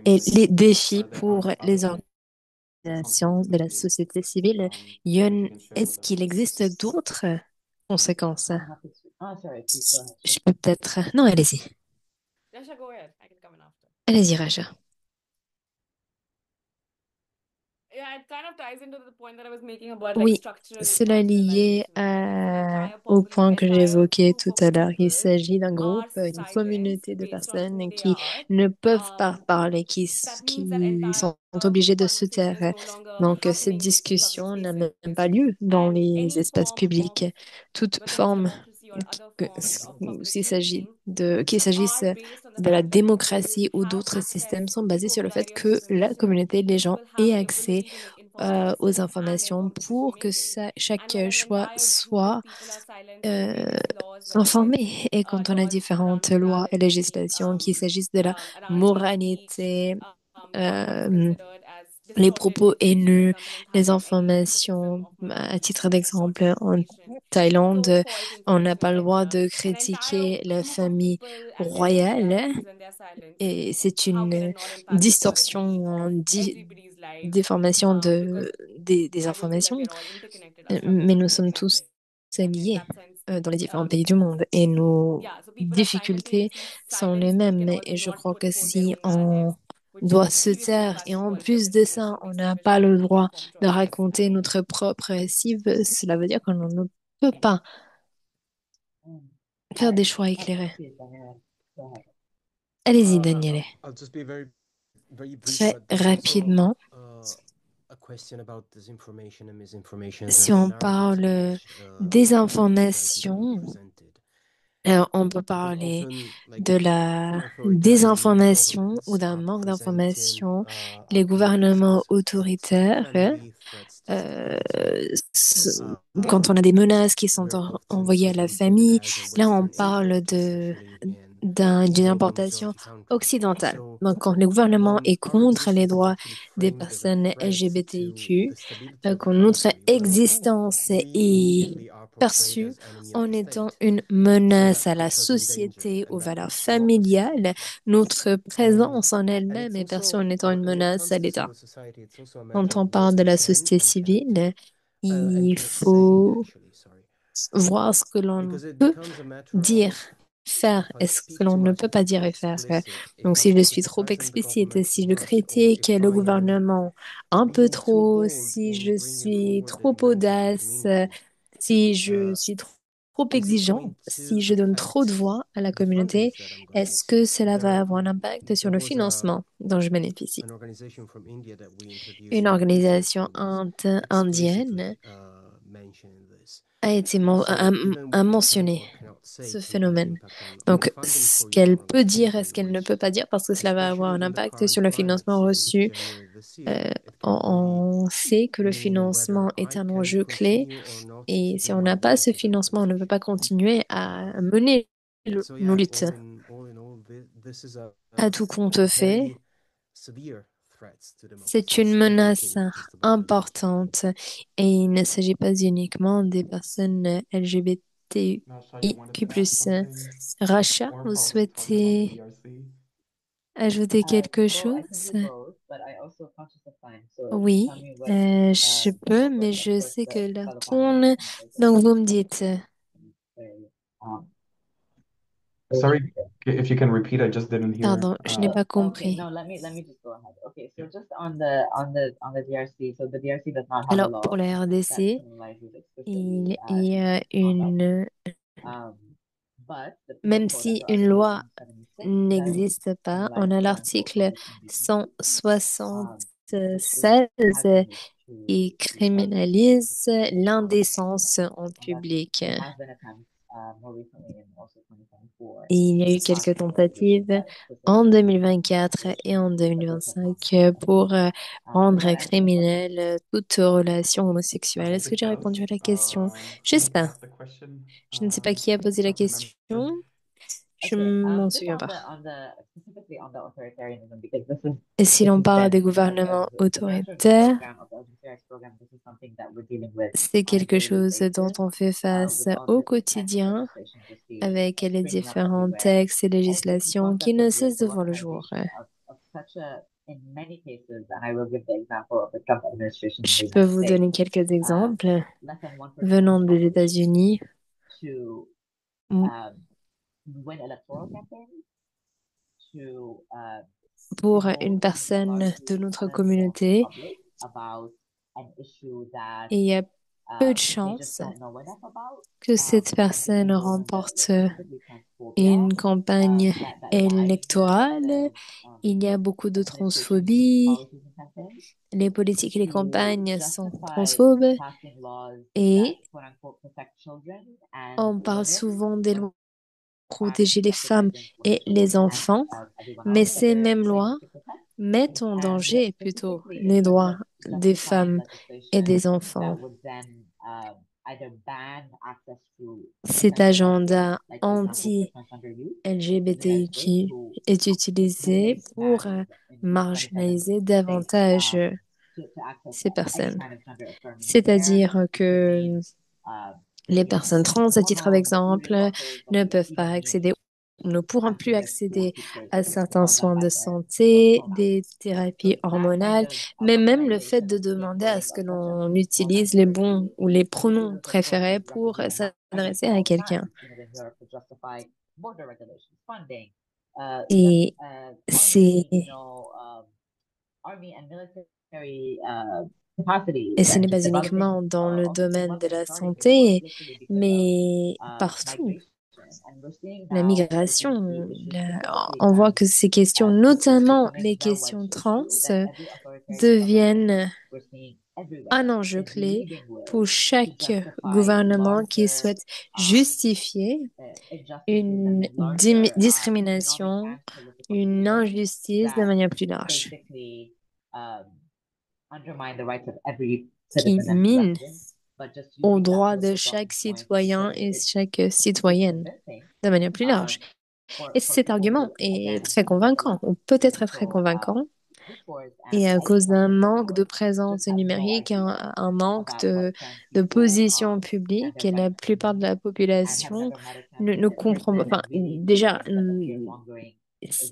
et les défis pour les organisations de la société civile. Yon, est-ce qu'il existe d'autres conséquences? Je peux peut-être... Non, allez-y. Allez-y, Raja. Oui, cela est lié au point que j'évoquais tout à l'heure. Il s'agit d'un groupe, une communauté de personnes qui ne peuvent pas parler, qui sont obligées de se taire. Donc, cette discussion n'a même pas lieu dans les espaces publics. Toute forme, qu'il s'agisse de la démocratie ou d'autres systèmes, sont basés sur le fait que la communauté, les gens aient accès aux informations pour que chaque choix soit informé. Et quand on a différentes lois et législations, qu'il s'agisse de la moralité, les propos distorted haineux, some can les highlight any criticism informations. of À Muslims titre or d'exemple, en tradition. Thaïlande, So false on n'a information pas le can droit turn de an entire critiquer la group of famille people and their royale. values and their silence. Et c'est How can une it not impact the quality distorsion, of everybody's life? déformation Because des I would say that informations. we are all interconnected. Our Mais struggles are nous sommes tous interconnected. And in liés that sense, dans les différents pays du monde et nos yeah, so people are difficultés simultaneously sont les silenced, but mêmes. can also Et je not crois put que forth their si own on narratives, which doit se seriously taire impacts et the en quality of plus de ça, information we on see, n'a pas especially le when making droit informed de choices. raconter notre propre récit, cela veut dire qu'on ne peut pas Mm. faire des I, choix éclairés. please, Daniela, go ahead. Allez-y, Daniele. I'll just be very, very brief, Très but there's also rapidement, a question about disinformation and misinformation si and the on narratives parle in which désinformation, presented. on peut Because parler often, like de la authoritarian désinformation ou governments d'un are manque presenting d'information. Les appearances gouvernements as autoritaires, family threats to s- security, quand on a des menaces qui sont were often envoyées à la presented famille, as a là on Western parle import, essentially, and d'une global importation majority town country. occidentale. So Donc quand le gouvernement when est our contre les organizations droits actually des frame the personnes threat to LGBTQ, the stability of the quand notre country, well, existence we est immediately are portrayed perçue as enemy of en the étant state. une So menace that à la puts us in danger, société, and aux that valeurs puts democracy in familiales, danger. notre And présence en and elle-même it's est perçue also en étant une when it menace comes à to l'État. civil society, it's also a Quand matter on of parle both de la intent société and character. civile, And il saying, faut actually, sorry, voir ce que l'on because it peut becomes a matter dire, faire, if I et ce que speak l'on too ne much, peut if pas I'm dire too et faire. explicit, Donc, if si I je suis trop criticize the explicite, government too si je much, or critique if le I am gouvernement un peu being too trop, bold si in je bringing suis forward the trop demands of the audace, community, si je suis trop is it exigeant, going si to je donne trop de affect voix à la the communauté, fundings that I'm going to est-ce que receive? cela va avoir un impact sur There le was financement dont je bénéficie? an organization from India that we introduced Une in the country organisation who was indienne explicitly mentioning this. a été So even a what we can mentionné or cannot say ce can have an phénomène. impact on Donc, funding ce for your qu'elle peut dire et ce organization, qu'elle ne which, peut pas dire, parce que cela va avoir un especially in the impact current sur le climate financement since reçu. January this year, it On, can really on sait que le mean financement whether est I un can enjeu clé, continue or not et to si do on my n'a pas work ce with the financement, on ne peut pas organization. continuer à mener So nos yeah, luttes. all in all, this is À tout compte fait, very severe threat to c'est democracy. une It's menace everything, not just about religion. importante, et il ne s'agit pas uniquement des personnes Nasha, you wanted to add LGBTQ+. something? Racha, Or vous probably talk about the souhaitez DRC? ajouter quelque Well, I can chose? do both, but I also conscious of time. So Oui, tell me what, je peux, what mais works je for sais que l'heure for the panel. tourne, donc vous me dites. Very, um, Sorry, if you can repeat, I just didn't hear. Pardon, je n'ai pas Okay, compris. no, let me just go ahead. Okay, so just on the DRC, so the DRC does not have a Alors, law pour la that RDC, criminalizes il explicitly y a conduct. une... But the Penal Même Code si under une Article loi 176 does n'existe pas, on criminalize a quote-unquote l'article public nudity, which 176 has been used qui to criminalise l'indécence en and that public. there has been attempts more recently in also 2024 Et il y a eu to pass quelques some legislation tentatives that en specifically 2024 et en that this 2025 pour does rendre that answer your question? criminelle toute relation I homosexuelle. hope Est-ce que it j'ai does. répondu à la question? Who J'espère. asked the question? Je ne sais pas qui a posé la Don't remember. question. Je Okay, m'en just souviens pas. specifically on the authoritarianism, because this is Et si this l'on has parle des been gouvernements the nature of the autoritaires, program of the LGBTI program. This is something that we're dealing with c'est on a quelque daily chose dont basis on fait face with all au the texts and quotidien legislation just avec les springing up différents everywhere. textes et And it's the législations qui concept ne of cessent the de voir le jour. weaponization of such a, in many cases, and I will give the example of the Trump administration in Je the peux United vous States, donner quelques exemples less than 1% of venant the des population États-Unis. to M- win electoral campaigns, to Pour invoke une personne largely de notre uninformed communauté, public about an issue that et il y a peu de they just chances don't know enough about, que cette and to personne enroll in the remporte specifically transphobia une campagne that lies électorale. within Il y a beaucoup de administration's transphobie. policies and campaigns Les politiques et les to campagnes sont justify transphobes passing laws that et quote unquote protect children and on parle women, souvent des lois pour tax protéger les femmes jeopardizing et women's les children and enfants, everyone mais else that ces they're mêmes claiming lois to protect. mettent en And danger plutôt specifically les in terms droits of des justifying femmes et legislation des that enfants. would then either ban access to Cet essential healthcare, agenda like for example, for transgender youth in the United States anti-LGBTQ who est utilisé face pour bans in 2017 marginaliser states davantage ces personnes. C'est-à-dire que les personnes trans, à titre d'exemple, ne peuvent pas accéder, ne pourront plus accéder à certains soins de santé, des thérapies hormonales, mais même le fait de demander à ce que l'on utilise les bons ou les pronoms préférés pour s'adresser à quelqu'un. Et ce n'est pas uniquement dans le domaine de la santé, mais partout. La migration, on voit que ces questions, notamment les questions trans, deviennent un enjeu clé pour chaque gouvernement qui souhaite justifier une discrimination, une injustice de manière plus large, qui mine aux droits de chaque citoyen et chaque citoyenne de manière plus large. Et cet argument est très convaincant, ou peut être très convaincant, et à cause d'un manque de présence numérique, un manque de position publique, et la plupart de la population ne comprend pas. Enfin, déjà,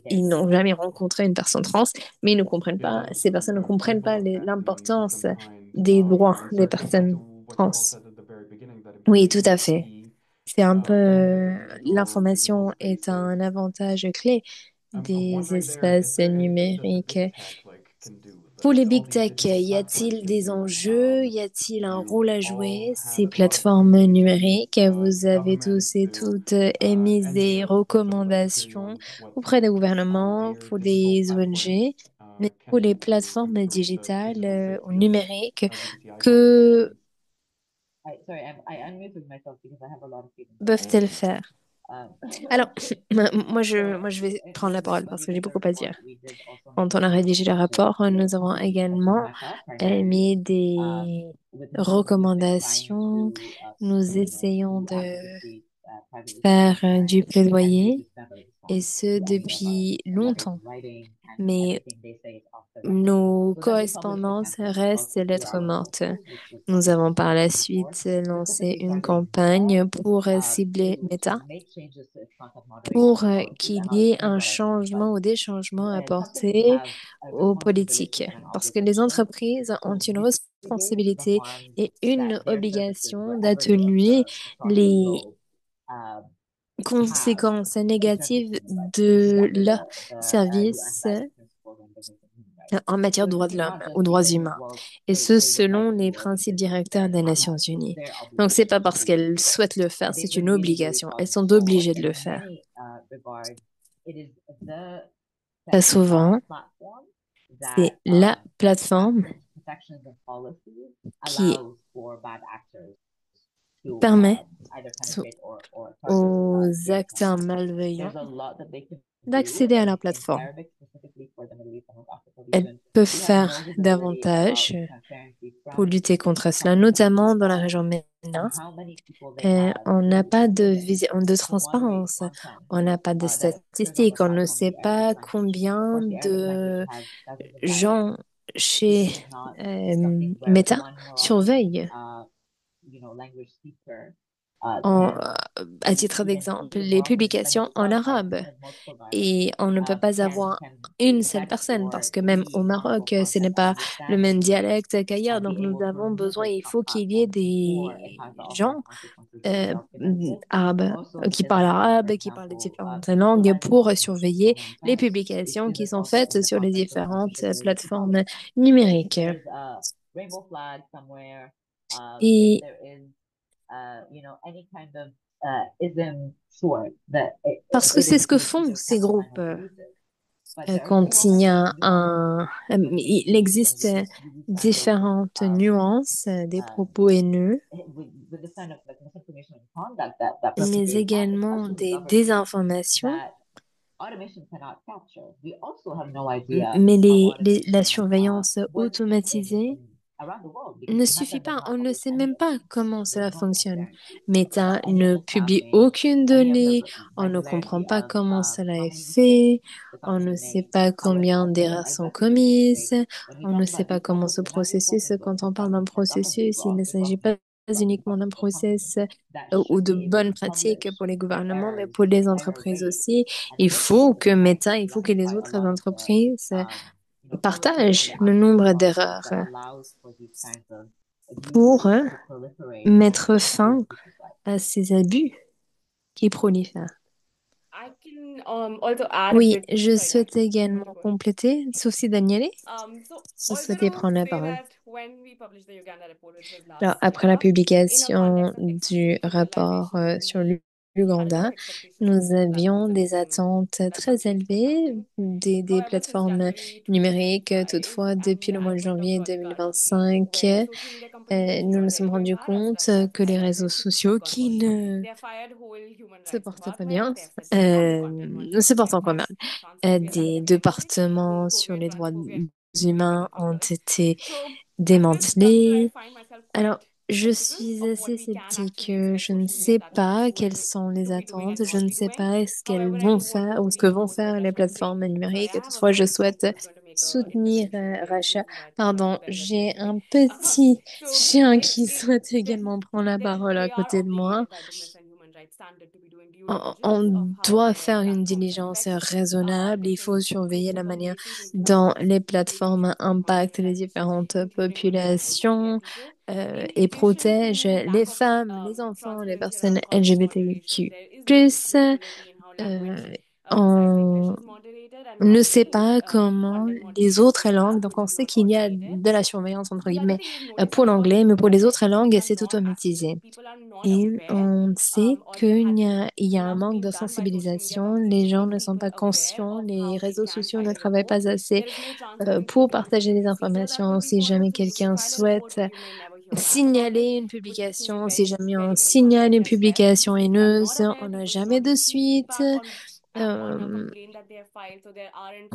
ils n'ont jamais rencontré une personne trans, mais ils ne comprennent pas, ces personnes ne comprennent pas l'importance des droits des personnes trans. Oui, tout à fait. C'est un peu, l'information est un avantage clé des espaces numériques. Pour les big tech, y a-t-il des enjeux? Y a-t-il un rôle à jouer? Ces plateformes numériques, vous avez tous et toutes émis des recommandations auprès des gouvernements, pour des ONG, mais pour les plateformes digitales ou numériques, que peuvent-elles faire? Alors, moi, je vais prendre la parole parce que j'ai beaucoup à dire. Quand on a rédigé le rapport, nous avons également émis des recommandations. Nous essayons de faire du plaidoyer, et ce depuis longtemps. Mais nos correspondances restent lettres mortes. Nous avons par la suite lancé une campagne pour cibler Meta, pour qu'il y ait un changement ou des changements apportés aux politiques. Parce que les entreprises ont une responsabilité et une obligation d'atténuer les conséquences négatives de leurs services en matière de droits de l'homme ou droits humains, et ce selon les principes directeurs des Nations Unies. Donc c'est pas parce qu'elles souhaitent le faire, c'est une obligation. Elles sont obligées de le faire. Très souvent, c'est la plateforme qui permet aux acteurs malveillants d'accéder à la plateforme. Elles peuvent faire davantage pour lutter contre cela, notamment dans la région MENA. On n'a pas de transparence, on n'a pas de statistiques, on ne sait pas combien de gens chez Meta surveillent. À titre d'exemple, les publications en arabe. Et on ne peut pas avoir une seule personne parce que même au Maroc, ce n'est pas le même dialecte qu'ailleurs. Donc nous avons besoin, il faut qu'il y ait des gens arabes qui parlent arabe, qui parlent les différentes langues pour surveiller les publications qui sont faites sur les différentes plateformes numériques. Et parce que c'est ce que font ces groupes. Quand il y a il existe différentes nuances des propos haineux, mais également des désinformations. Mais la surveillance automatisée around the world because ne Meta suffit does pas. not On ne publish sait any même pas data. comment They cela don't know fonctionne. necessarily Meta any of ne what's publie happening, aucune any of the donnée. On ne comprend regularity pas of comment cela est common fait. usage, the On ne common sait name. pas combien However, d'erreurs I sont definitely would commises. say when we On ne talk sait about pas comment ce e-commerce, we're not just processus, talking quand on parle d'un e-commerce that's a big processus, il broad. ne We're s'agit talking pas uniquement d'un e-commerce process that ou should de be able bonnes to pratiques publish pour les their gouvernements, mais errors pour les at a higher entreprises rate aussi. at Il certain faut que times Meta, il faut que les alongside a autres lot of the entreprises policies or partagent the le actions and nombre policies d'erreurs that allows for these kinds of pour abuses to proliferate and mettre fin increase society. à ces abus qui prolifèrent. I can also add a Oui, bit. je Sorry, souhaite Natalie, également go ahead. compléter, sauf si Daniele So souhaitait Alvaro prendre la say parole. that when we published the Uganda report, which was Alors, last après la year, in a publication context of du extreme rapport criminalization, sur we had a lot l'Ouganda, of expectations nous from the avions platforms and des women attentes that très countries were élevées targeting. des However, since plateformes January numériques. 2025 Toutefois, and depuis the le mois de advent of janvier Broadcast, 2025, where social media companies have nous nous shut sommes their rendus entire compte restaurant que les platform, réseaux sociaux have gone qui bust. ne They have fired whole human se rights portaient pas department. bien, They have said they will not do content ne se monitoring. They portant have pas mal, transphobia has des been mentioned. départements sur Homophobia les and droits transphobia humains included ont Twitter. été So at this juncture, I démantelés. find myself Alors, quite je skeptical suis of what assez we can sceptique. actually expect Je ne social media sais pas platforms quelles sont les to be doing attentes. and Je not ne be sais doing. pas ce qu'elles However, I vont do want faire to ou ce que vont reinforce what faire les Rasha was plateformes saying. Sorry, numériques. I have a Toutefois, je friend who's souhaite going to make a soutenir intervention very Racha. soon, but Pardon, bear with j'ai me. un petit So chien if qui souhaite également prendre la parole à they are côté de moi. obligated by business and human rights standard to be doing due On diligence of how doit their faire une platforms diligence affect raisonnable. Il faut different surveiller groups la of manière populations, dont including les fake news plateformes and impactent les différentes including women and populations people. et In addition protègent to les lack of femmes, les enfants, les transparency personnes around content moderation, LGBTQ+. there is no visibility in how language On segregation is moderated and ne how sait many pas comment content les moderators autres they langues, have, donc which on is sait not qu'il y a automated. de la surveillance entre The other guillemets thing we've noticed pour as well l'anglais, mais is pour les that autres langues, platforms are c'est not accessible. automatisé. People are not Et aware on sait or there qu'il hasn't y a un enough manque been de done by social media sensibilisation, companies les to gens make ne sont people pas aware conscients, of les how they réseaux can sociaux file ne a travaillent report. pas assez There is no transparency pour to partager les procedure that informations will be si followed. jamais So you may quelqu'un file a report, souhaite but you may never hear back about it, signaler une which has created publication, si very, jamais on very many signale une conflicts as well. publication So people are not haineuse, aware, on n'a people do jamais not de receive suite. feedback on a Euh, complaint that they have filed. So there aren't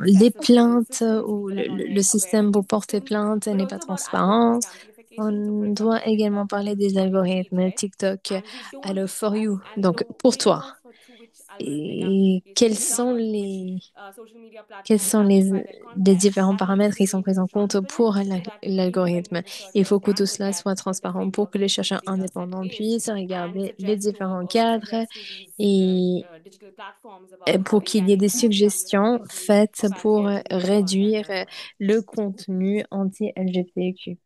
les accessible plaintes systems. ou People are not le aware of système pour these porter systems, plainte but n'est pas also about algorithmic transparent. amplification. So for On example, doit également TikTok parler des on your feed, algorithmes right? TikTok And we à don't le For You, and donc the pour toi. window for through which algorithmic Et amplification is done or through which social media quels platforms sont amplify their les content, différents that needs paramètres to qui sont be pris en compte transparent pour so that l'algorithme. independent Il researchers faut que can tout look cela at soit what the transparent pour framework que les social chercheurs media set indépendants is puissent and regarder les suggest différents cadres to these et digital platforms about how pour they qu'il can y ait des improve the suggestions amplification faites of pour anti-LGBT content réduire as well. le contenu anti-LGBTQ.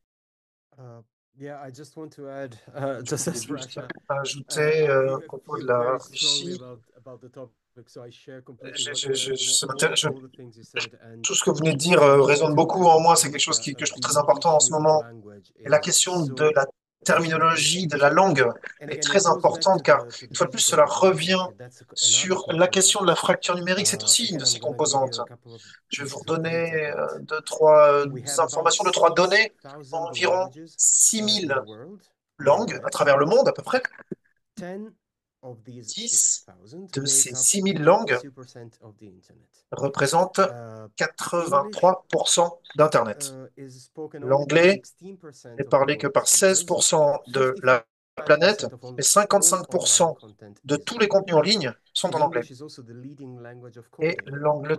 Yeah, I just want to add, just Je voulais as juste Rasha, ajouter I à propos de feel la very strongly Russie. about the topic, so I share completely Je- what, je- je- je- ça m'intéresse- je- all the things you said, and Tout ce que vous venez de dire just résonne to beaucoup en moi. C'est emphasize quelque chose que je trouve très the important en ce issue of moment. language Et la is question de so la terminologie, de la langue and est again, it très goes back importante to car, the une fois de plus, digital cela divide, revient and that's another sur la question de la component. fracture numérique. C'est aussi une Again, de I'm ses gonna give you composantes. a couple of Je vais vous pieces of data, redonner but deux, trois we have about informations, deux, trois données. 6,000 Environ languages 6000 in the world, more or langues à less. travers le monde à peu près. 10 of these 10 6,000 de make ces up 6000 langues 82% of the internet. représentent English 83% d'Internet. is spoken only by L'anglais 16% n'est of the parlé que world par speakers, 16% de la planète 55% of et all online 55% content de is tous in les contenus en English. ligne sont And en anglais. English is also the leading language of Et coding. l'anglais,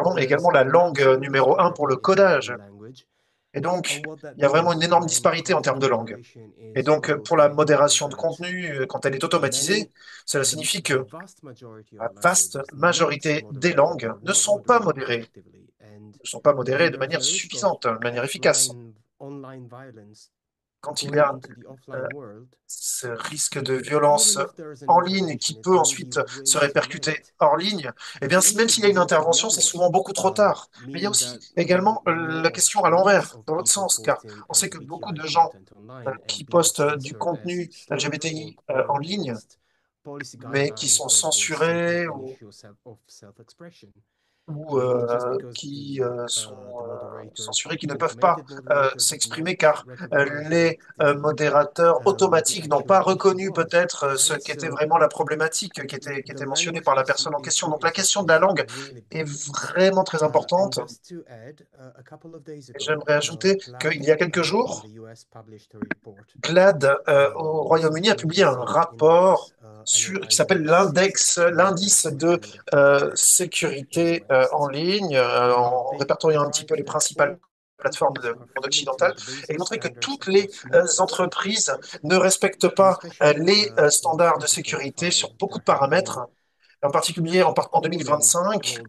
So est there's également la an langue absolute numéro un pour le disparity codage. in language. Et donc, And what that il y a vraiment means une énorme when disparité en termes content de langue. moderation Et is donc, pour la automated is modération de that contenu, quand elle est automatisée, many, cela signifie the que vast majority of la vaste languages not majorité des moderated langues or ne not sont pas moderated modérées, effectively. And ne sont pas modérées when de there's manière a risk suffisante, de manière efficace. online violence Quand il y going a into the euh, offline world, ce risque de violence even if there is an en ligne qui intervention, it peut may be ensuite se way too répercuter late. hors ligne, eh bien, The même issue s'il y a une goes also the intervention, other c'est way, souvent beaucoup trop tard. Mais il y a meaning aussi that également we know la of question à lots l'envers, of dans l'autre people sens, car posting on sait que beaucoup LGBTI de gens content online and qui being postent du censored as contenu slandered or LGBTI en going ligne, against policy mais qui guidelines sont or simply censurés an ou issue of self-expression. ou qui sont censurés, qui ne peuvent pas s'exprimer car les modérateurs automatiques n'ont pas reconnu peut-être ce qu'était vraiment la problématique qui était mentionnée par la personne en question. Donc la question de la langue est vraiment très importante. Et j'aimerais ajouter qu'il y a quelques jours, GLAAD au Royaume-Uni a publié un rapport qui s'appelle l'indice de sécurité en ligne, en répertoriant un petit peu les principales plateformes du monde occidental, et il montrait que toutes les entreprises ne respectent pas les standards de sécurité sur beaucoup de paramètres. En particulier, en 2025,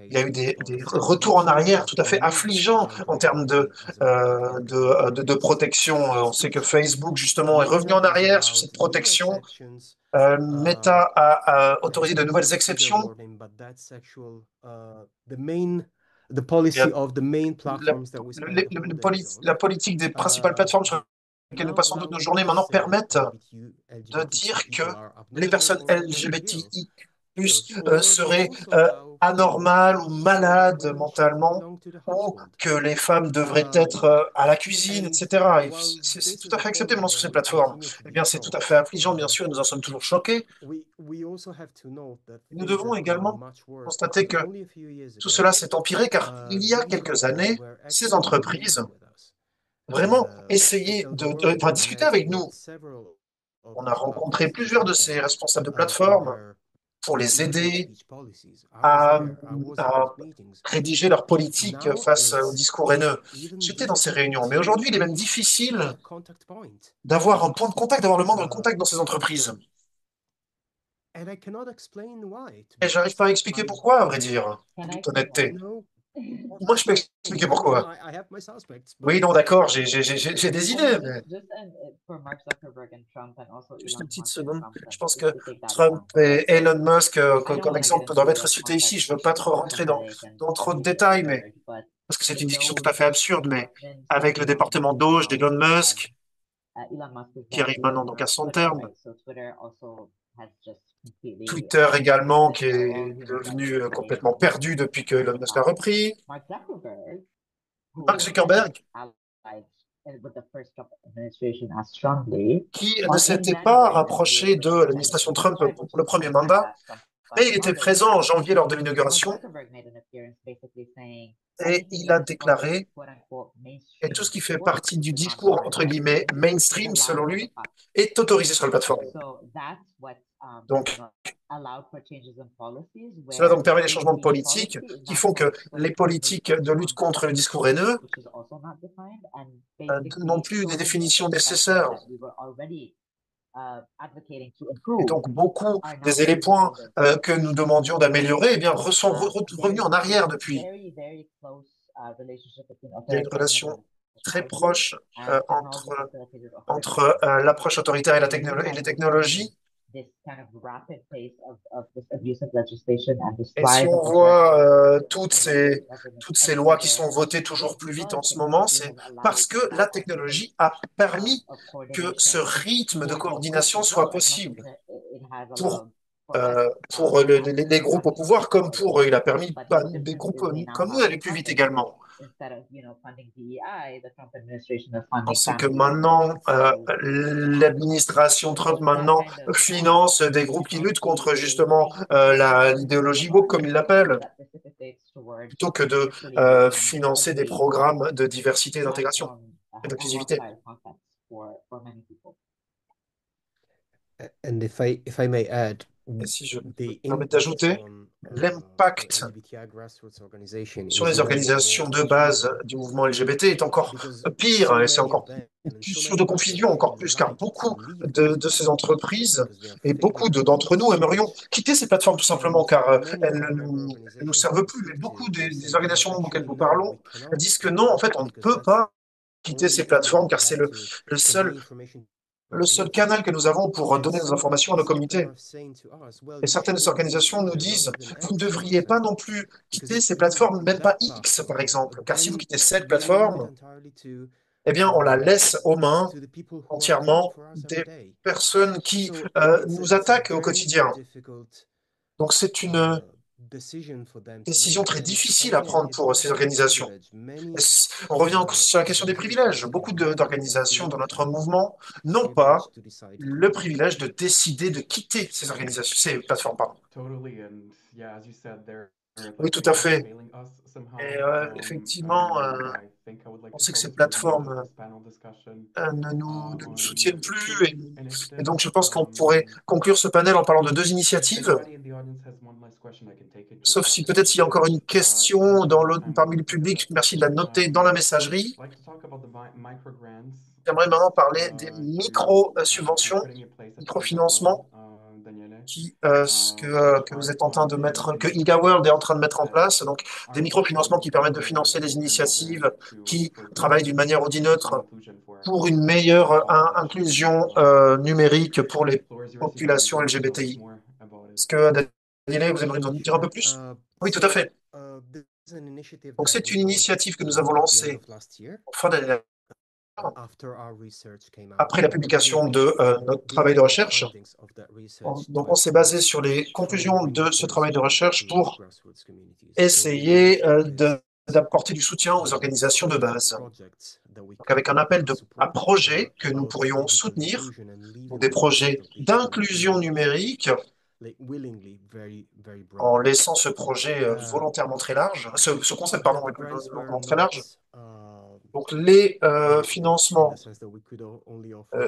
il y a eu des retours en arrière tout à fait affligeants en termes de protection. On sait que Facebook, justement, est revenu en arrière sur cette protection. Meta a autorisé de nouvelles exceptions. La politique des principales plateformes sur lesquelles nous passons toutes nos journées maintenant permettent de dire que les personnes LGBTI seraient anormales ou malades mentalement, ou que les femmes devraient être à la cuisine, etc. C'est tout à fait accepté maintenant sur ces plateformes. Eh bien, c'est tout à fait affligeant, bien sûr, et nous en sommes toujours choqués. Nous devons également constater que tout cela s'est empiré car il y a quelques années, ces entreprises vraiment essayaient de discuter avec nous. On a rencontré plusieurs de ces responsables de plateformes pour les aider à rédiger leur politique face au discours haineux. J'étais dans ces réunions, mais aujourd'hui, il est même difficile d'avoir un point de contact, d'avoir le moindre contact dans ces entreprises. Et j'arrive pas à expliquer pourquoi, à vrai dire, en toute honnêteté. Moi, je peux expliquer pourquoi. Oui, non, d'accord, j'ai des idées, mais juste une petite seconde. Je pense que Trump et Elon Musk, comme exemple, doivent être cités ici. Je ne veux pas trop rentrer dans trop de détails, mais parce que c'est une discussion tout à fait absurde, mais avec le département Doge d'Elon Musk, qui arrive maintenant donc à son terme, Twitter également, qui est devenu complètement perdu depuis que Elon Musk a repris. Mark Zuckerberg, qui ne s'était pas rapproché de l'administration Trump pour le premier mandat, mais il était présent en janvier lors de l'inauguration et il a déclaré, et tout ce qui fait partie du discours, entre guillemets, mainstream, selon lui, est autorisé sur la plateforme. Donc, cela donc permet des changements de politique qui font que les politiques de lutte contre le discours haineux n'ont plus des définitions nécessaires. Et donc, beaucoup des éléments que nous demandions d'améliorer sont revenus en arrière depuis. Il y a une relation très proche entre l'approche autoritaire et les technologies. Et si on voit toutes ces lois qui sont votées toujours plus vite en ce moment, c'est parce que la technologie a permis que ce rythme de coordination soit possible pour les groupes au pouvoir, comme il a permis des groupes comme nous d'aller plus vite également. On sait que maintenant, l'administration Trump maintenant finance des groupes qui luttent contre justement l'idéologie woke, comme ils l'appellent, plutôt que de financer des programmes de diversité, d'intégration et d'inclusivité. Et si je peux me permettre d'ajouter, l'impact sur les organisations de base du mouvement LGBT est encore pire, et c'est encore plus source de confusion, encore plus, car beaucoup de ces entreprises et beaucoup d'entre nous aimerions quitter ces plateformes tout simplement, car elles ne nous servent plus. Mais beaucoup des organisations auxquelles nous parlons disent que non, en fait, on ne peut pas quitter ces plateformes, car c'est le seul canal que nous avons pour donner nos informations à nos communautés. Et certaines organisations nous disent, vous ne devriez pas non plus quitter ces plateformes, même pas X par exemple, car si vous quittez cette plateforme, eh bien on la laisse aux mains entièrement des personnes qui nous attaquent au quotidien. Donc c'est une décision très difficile à prendre pour ces organisations. On revient sur la question des privilèges. Beaucoup d'organisations dans notre mouvement n'ont pas le privilège de décider de quitter ces organisations, ces plateformes, pardon. Totally, and yeah, as you said, they're Oui, like tout à fait. failing us somehow. Et effectivement, And I think I would like on to sait que ces close with the end of plateformes this panel discussion ne nous on soutiennent plus. two Et initiatives. donc, je pense qu'on pourrait conclure ce panel en parlant de deux initiatives, Anybody in the audience has one last question, I can take it just sauf si after peut-être il y a encore une this. question Thank you, parmi le panelists. public. Merci de la noter dans la messagerie. I'd like to talk about the microgrants. J'aimerais maintenant parler des You're micro-subventions, putting in place at microfinancements Daniele. que vous êtes en train de mettre, que IGA World est en train de mettre en place. Donc, des microfinancements qui permettent de financer des initiatives qui travaillent d'une manière ou d'une autre pour une meilleure inclusion numérique pour les populations LGBTI. Est-ce que, Daniele, vous aimeriez nous en dire un peu plus? Oui, tout à fait. Donc, c'est une initiative que nous avons lancée en fin d'année après la publication de notre travail de recherche. Donc, on s'est basé sur les conclusions de ce travail de recherche pour essayer d'apporter du soutien aux organisations de base. Donc, avec un appel à projets que nous pourrions soutenir, donc des projets d'inclusion numérique, en laissant ce projet volontairement très large, ce concept, pardon, volontairement très large. Donc, les financements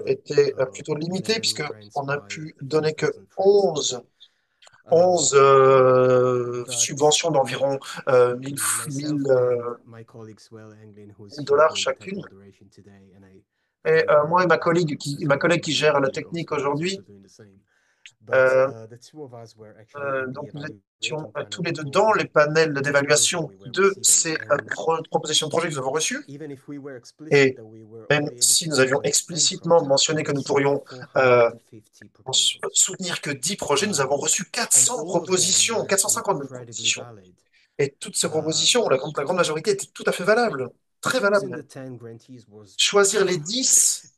étaient plutôt limités, puisqu'on a pu donner que 11 subventions d'environ 1000 dollars chacune. Et moi et ma collègue qui gère la technique aujourd'hui, donc nous étions tous les deux dans les panels d'évaluation de ces propositions de projets que nous avons reçues. Et même si nous avions explicitement mentionné que nous pourrions soutenir que 10 projets, nous avons reçu 400 propositions, 450 propositions. Et toutes ces propositions, la grande majorité, étaient tout à fait valables, très valables. Choisir les 10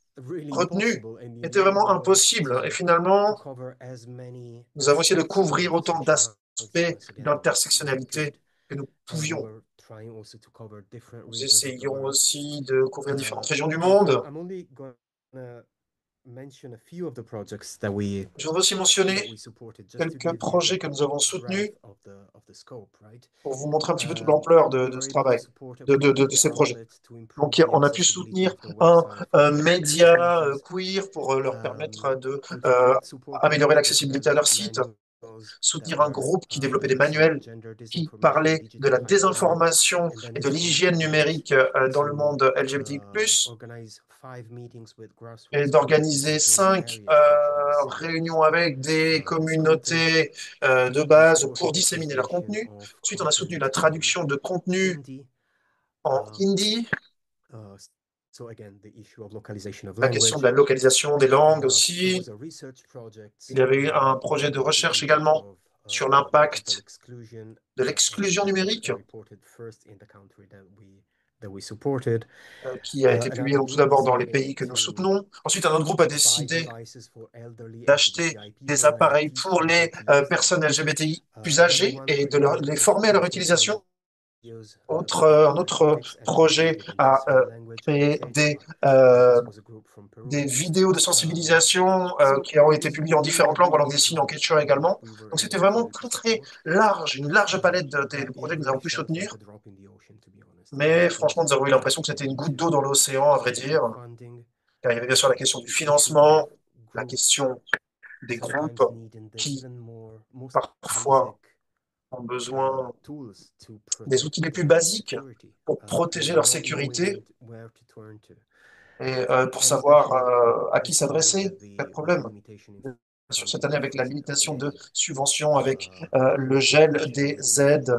retenus était vraiment impossible. Et finalement, nous avons essayé de couvrir autant d'aspects d'intersectionnalité que nous pouvions. Nous essayions aussi de couvrir différentes régions du monde. Je voudrais aussi mentionner quelques projets que nous avons soutenus pour vous montrer un petit peu toute l'ampleur de ce travail, de ces projets. Donc, on a pu soutenir un média queer pour leur permettre d'améliorer l'accessibilité à leur site, soutenir un groupe qui développait des manuels qui parlaient de la désinformation et de l'hygiène numérique dans le monde LGBTI+, et d'organiser 5 réunions avec des communautés de base pour disséminer leur contenu. Ensuite, on a soutenu la traduction de contenu en hindi. La question de la localisation des langues aussi. Il y avait eu un projet de recherche également sur l'impact de l'exclusion numérique qui a été publié tout d'abord dans les pays que nous soutenons. Ensuite, un autre groupe a décidé d'acheter des appareils pour les personnes LGBTI plus âgées et de les former à leur utilisation. Un autre projet a créé des vidéos de sensibilisation qui ont été publiées en différentes langues, en langue des signes, en quechua également. Donc c'était vraiment très très large, une large palette des projets que nous avons pu soutenir. Mais franchement, nous avons eu l'impression que c'était une goutte d'eau dans l'océan, à vrai dire. Car il y avait bien sûr la question du financement, la question des groupes qui parfois ont besoin des outils les plus basiques pour protéger leur sécurité et pour savoir à qui s'adresser, pas de problème. Sur cette année, avec la limitation de subventions, avec le gel des aides,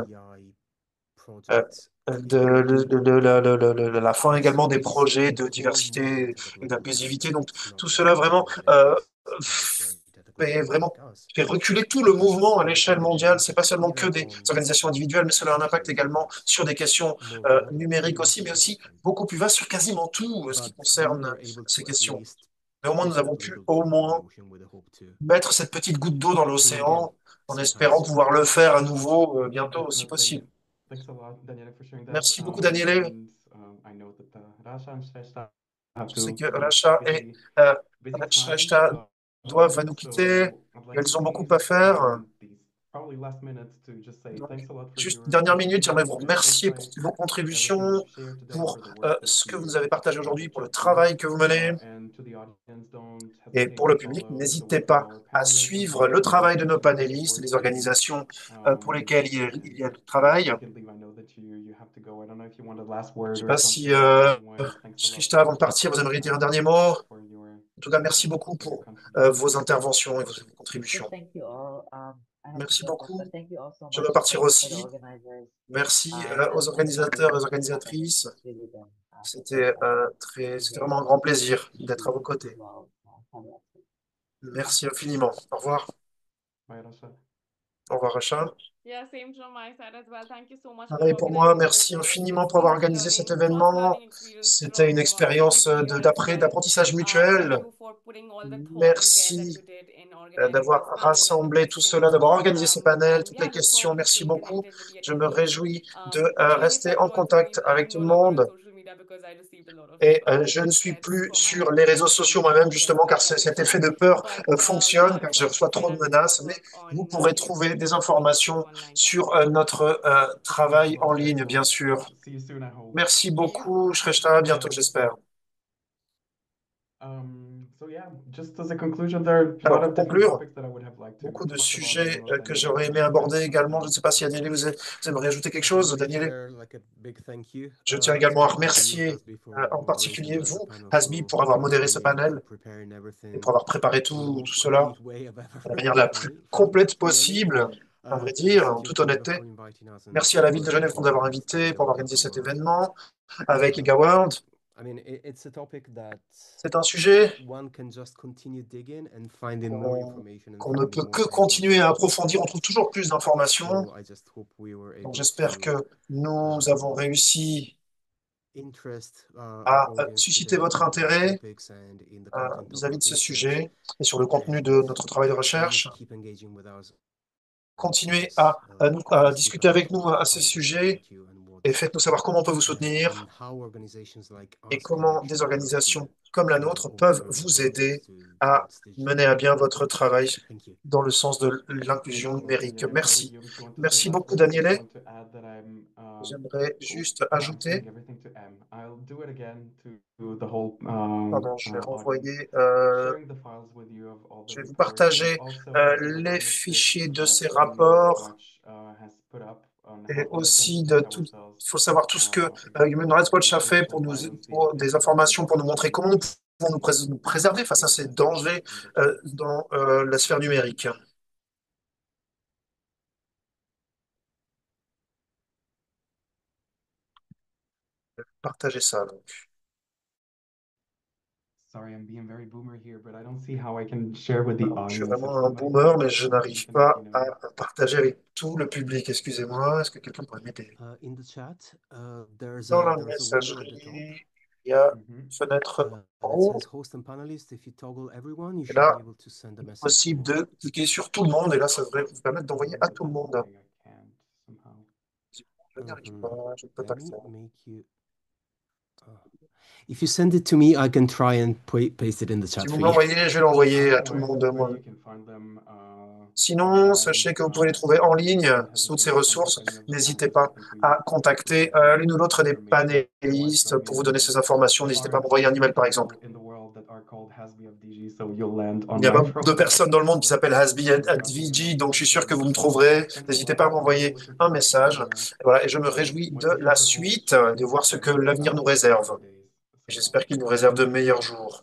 la fin également des projets de diversité et d'inclusivité. Donc tout cela vraiment fait reculer tout le mouvement à l'échelle mondiale. C'est pas seulement que des organisations individuelles, mais cela a un impact également sur des questions numériques aussi, mais aussi beaucoup plus vaste sur quasiment tout ce qui concerne ces questions. au moins nous avons pu au moins mettre cette petite goutte d'eau dans l'océan en espérant pouvoir le faire à nouveau bientôt, si Definitely. possible. Thanks a lot, Daniele, for sharing that. Merci beaucoup, Daniele. I know that Rasha and Shrestha have Je sais to que leave Racha et busy, euh, busy time. Shrestha doivent nous quitter. I'd like to Elles ont beaucoup please à faire. these probably last minutes to just say Donc, thanks a lot for juste your une dernière minute, j'aimerais vous contributions, remercier pour insights, vos everything contributions, you've shared today, pour for the work that ce que vous nous you avez partagé that aujourd'hui, pour le you do. travail que vous menez. And to the audience, don't Et hesitate pour to le public, follow the n'hésitez work of pas our à panelists and suivre follow le the travail de nos organizations panélistes, les working organisations pour lesquelles il y a du before travail. you can leave. I know that you have to go. I don't know if you want a last Je ne word sais or pas si, something. Otherwise, thanks a lot Shrestha, avant de partir, vous aimeriez dire un dernier mot. for your En tout cas, merci beaucoup for your pour contribution. vos interventions et vos So contributions. thank you all. I have to Merci jump off, beaucoup. but thank you all so Je much dois partir for the aussi. organizers. Merci And aux to the organisateurs et aux panelists. organisatrices. It's really been a C'était pleasure. c'était vraiment un grand plaisir Wish d'être à vos you côtés. well. Have a Merci infiniment. Au revoir. Bye, Rasha. Au revoir, Racha. Yeah, same from my side as well. Thank you so much for Pareil pour moi. organizing this. Merci infiniment It's pour avoir been a organisé cet learning, first événement. learning experience C'était une from expérience people here as well. d'apprentissage Thank mutuel. you for putting all the thought and care that you Merci did in organizing d'avoir this panel and the rassemblé tout questions. cela, d'avoir organisé ces panels, And toutes yeah, les look questions. forward to Merci staying beaucoup. connected with the Je me attendees. réjouis de Previous rester time en also, contact avec I'm tout no le longer on monde. social media because I received a lot of Et je ne suis threats plus from my sur les réseaux husband sociaux saying moi-même, just justement, car stop cet it. effet de peur But fonctionne, I'm car je sure reçois trop soon de I'll be able to menaces. Mais work vous on pourrez trouver des doing the informations online sur panels. notre travail Thanks a lot, en guys. ligne, bien Well, sûr. see you soon, I hope. Merci See you. beaucoup, Shrestha. À bientôt, j'espère. So yeah, just as a conclusion, there are a Alors, lot pour of different conclure, topics that I would have liked to beaucoup de talk about. I sujets don't know if que Daniele j'aurais has aimé anything aborder également. Je ne sais pas si Daniele, vous aimeriez ajouter quelque chose. Daniele, je tiens également à remercier en particulier vous, Hasbi, pour avoir modéré ce panel et pour avoir préparé tout cela de la manière la plus complète possible, à vrai dire, en toute honnêteté. Merci à la ville de Genève pour nous avoir invités, pour avoir organisé cet événement avec EGA World. C'est un sujet qu'on ne peut que continuer à approfondir. On trouve toujours plus d'informations. Donc j'espère que nous avons réussi à susciter votre intérêt vis-à-vis de ce sujet et sur le contenu de notre travail de recherche. Continuez à discuter avec nous à ce sujet et faites-nous savoir comment on peut vous soutenir et comment des organisations comme la nôtre peuvent vous aider à mener à bien votre travail dans le sens de l'inclusion numérique. Merci. Merci beaucoup, Daniele. J'aimerais juste ajouter. Pardon, je vais renvoyer. Je vais vous partager les fichiers de ces rapports et aussi de tout. Il faut savoir tout ce que Human Rights Watch a fait pour des informations pour nous montrer comment nous pouvons nous préserver face à ces dangers dans la sphère numérique. Partagez ça, donc. Je suis vraiment un boomer, mais je n'arrive pas à partager avec tout le public. Excusez-moi, est-ce que quelqu'un pourrait m'aider? Dans la messagerie, il y a une fenêtre en haut. Et là, il est possible de cliquer sur tout le monde, et là, ça devrait vous permettre d'envoyer à tout le monde. Je n'y arrive pas, je ne peux pas le faire. If you send it to me, I can try and paste it in the chat Si for vous you. m'envoyez, je vais l'envoyer à tout le monde. Moi. Sinon, sachez que vous pouvez les trouver en ligne, toutes ces ressources. N'hésitez pas à contacter l'une ou l'autre des panélistes pour vous donner ces informations. N'hésitez pas à m'envoyer un email, par exemple. Il n'y a pas de personnes dans le monde qui s'appelle hasbi@vg, donc je suis sûr que vous me trouverez. N'hésitez pas à m'envoyer un message. Et voilà, et je me réjouis de la suite, de voir ce que l'avenir nous réserve. J'espère qu'il nous réserve de meilleurs jours.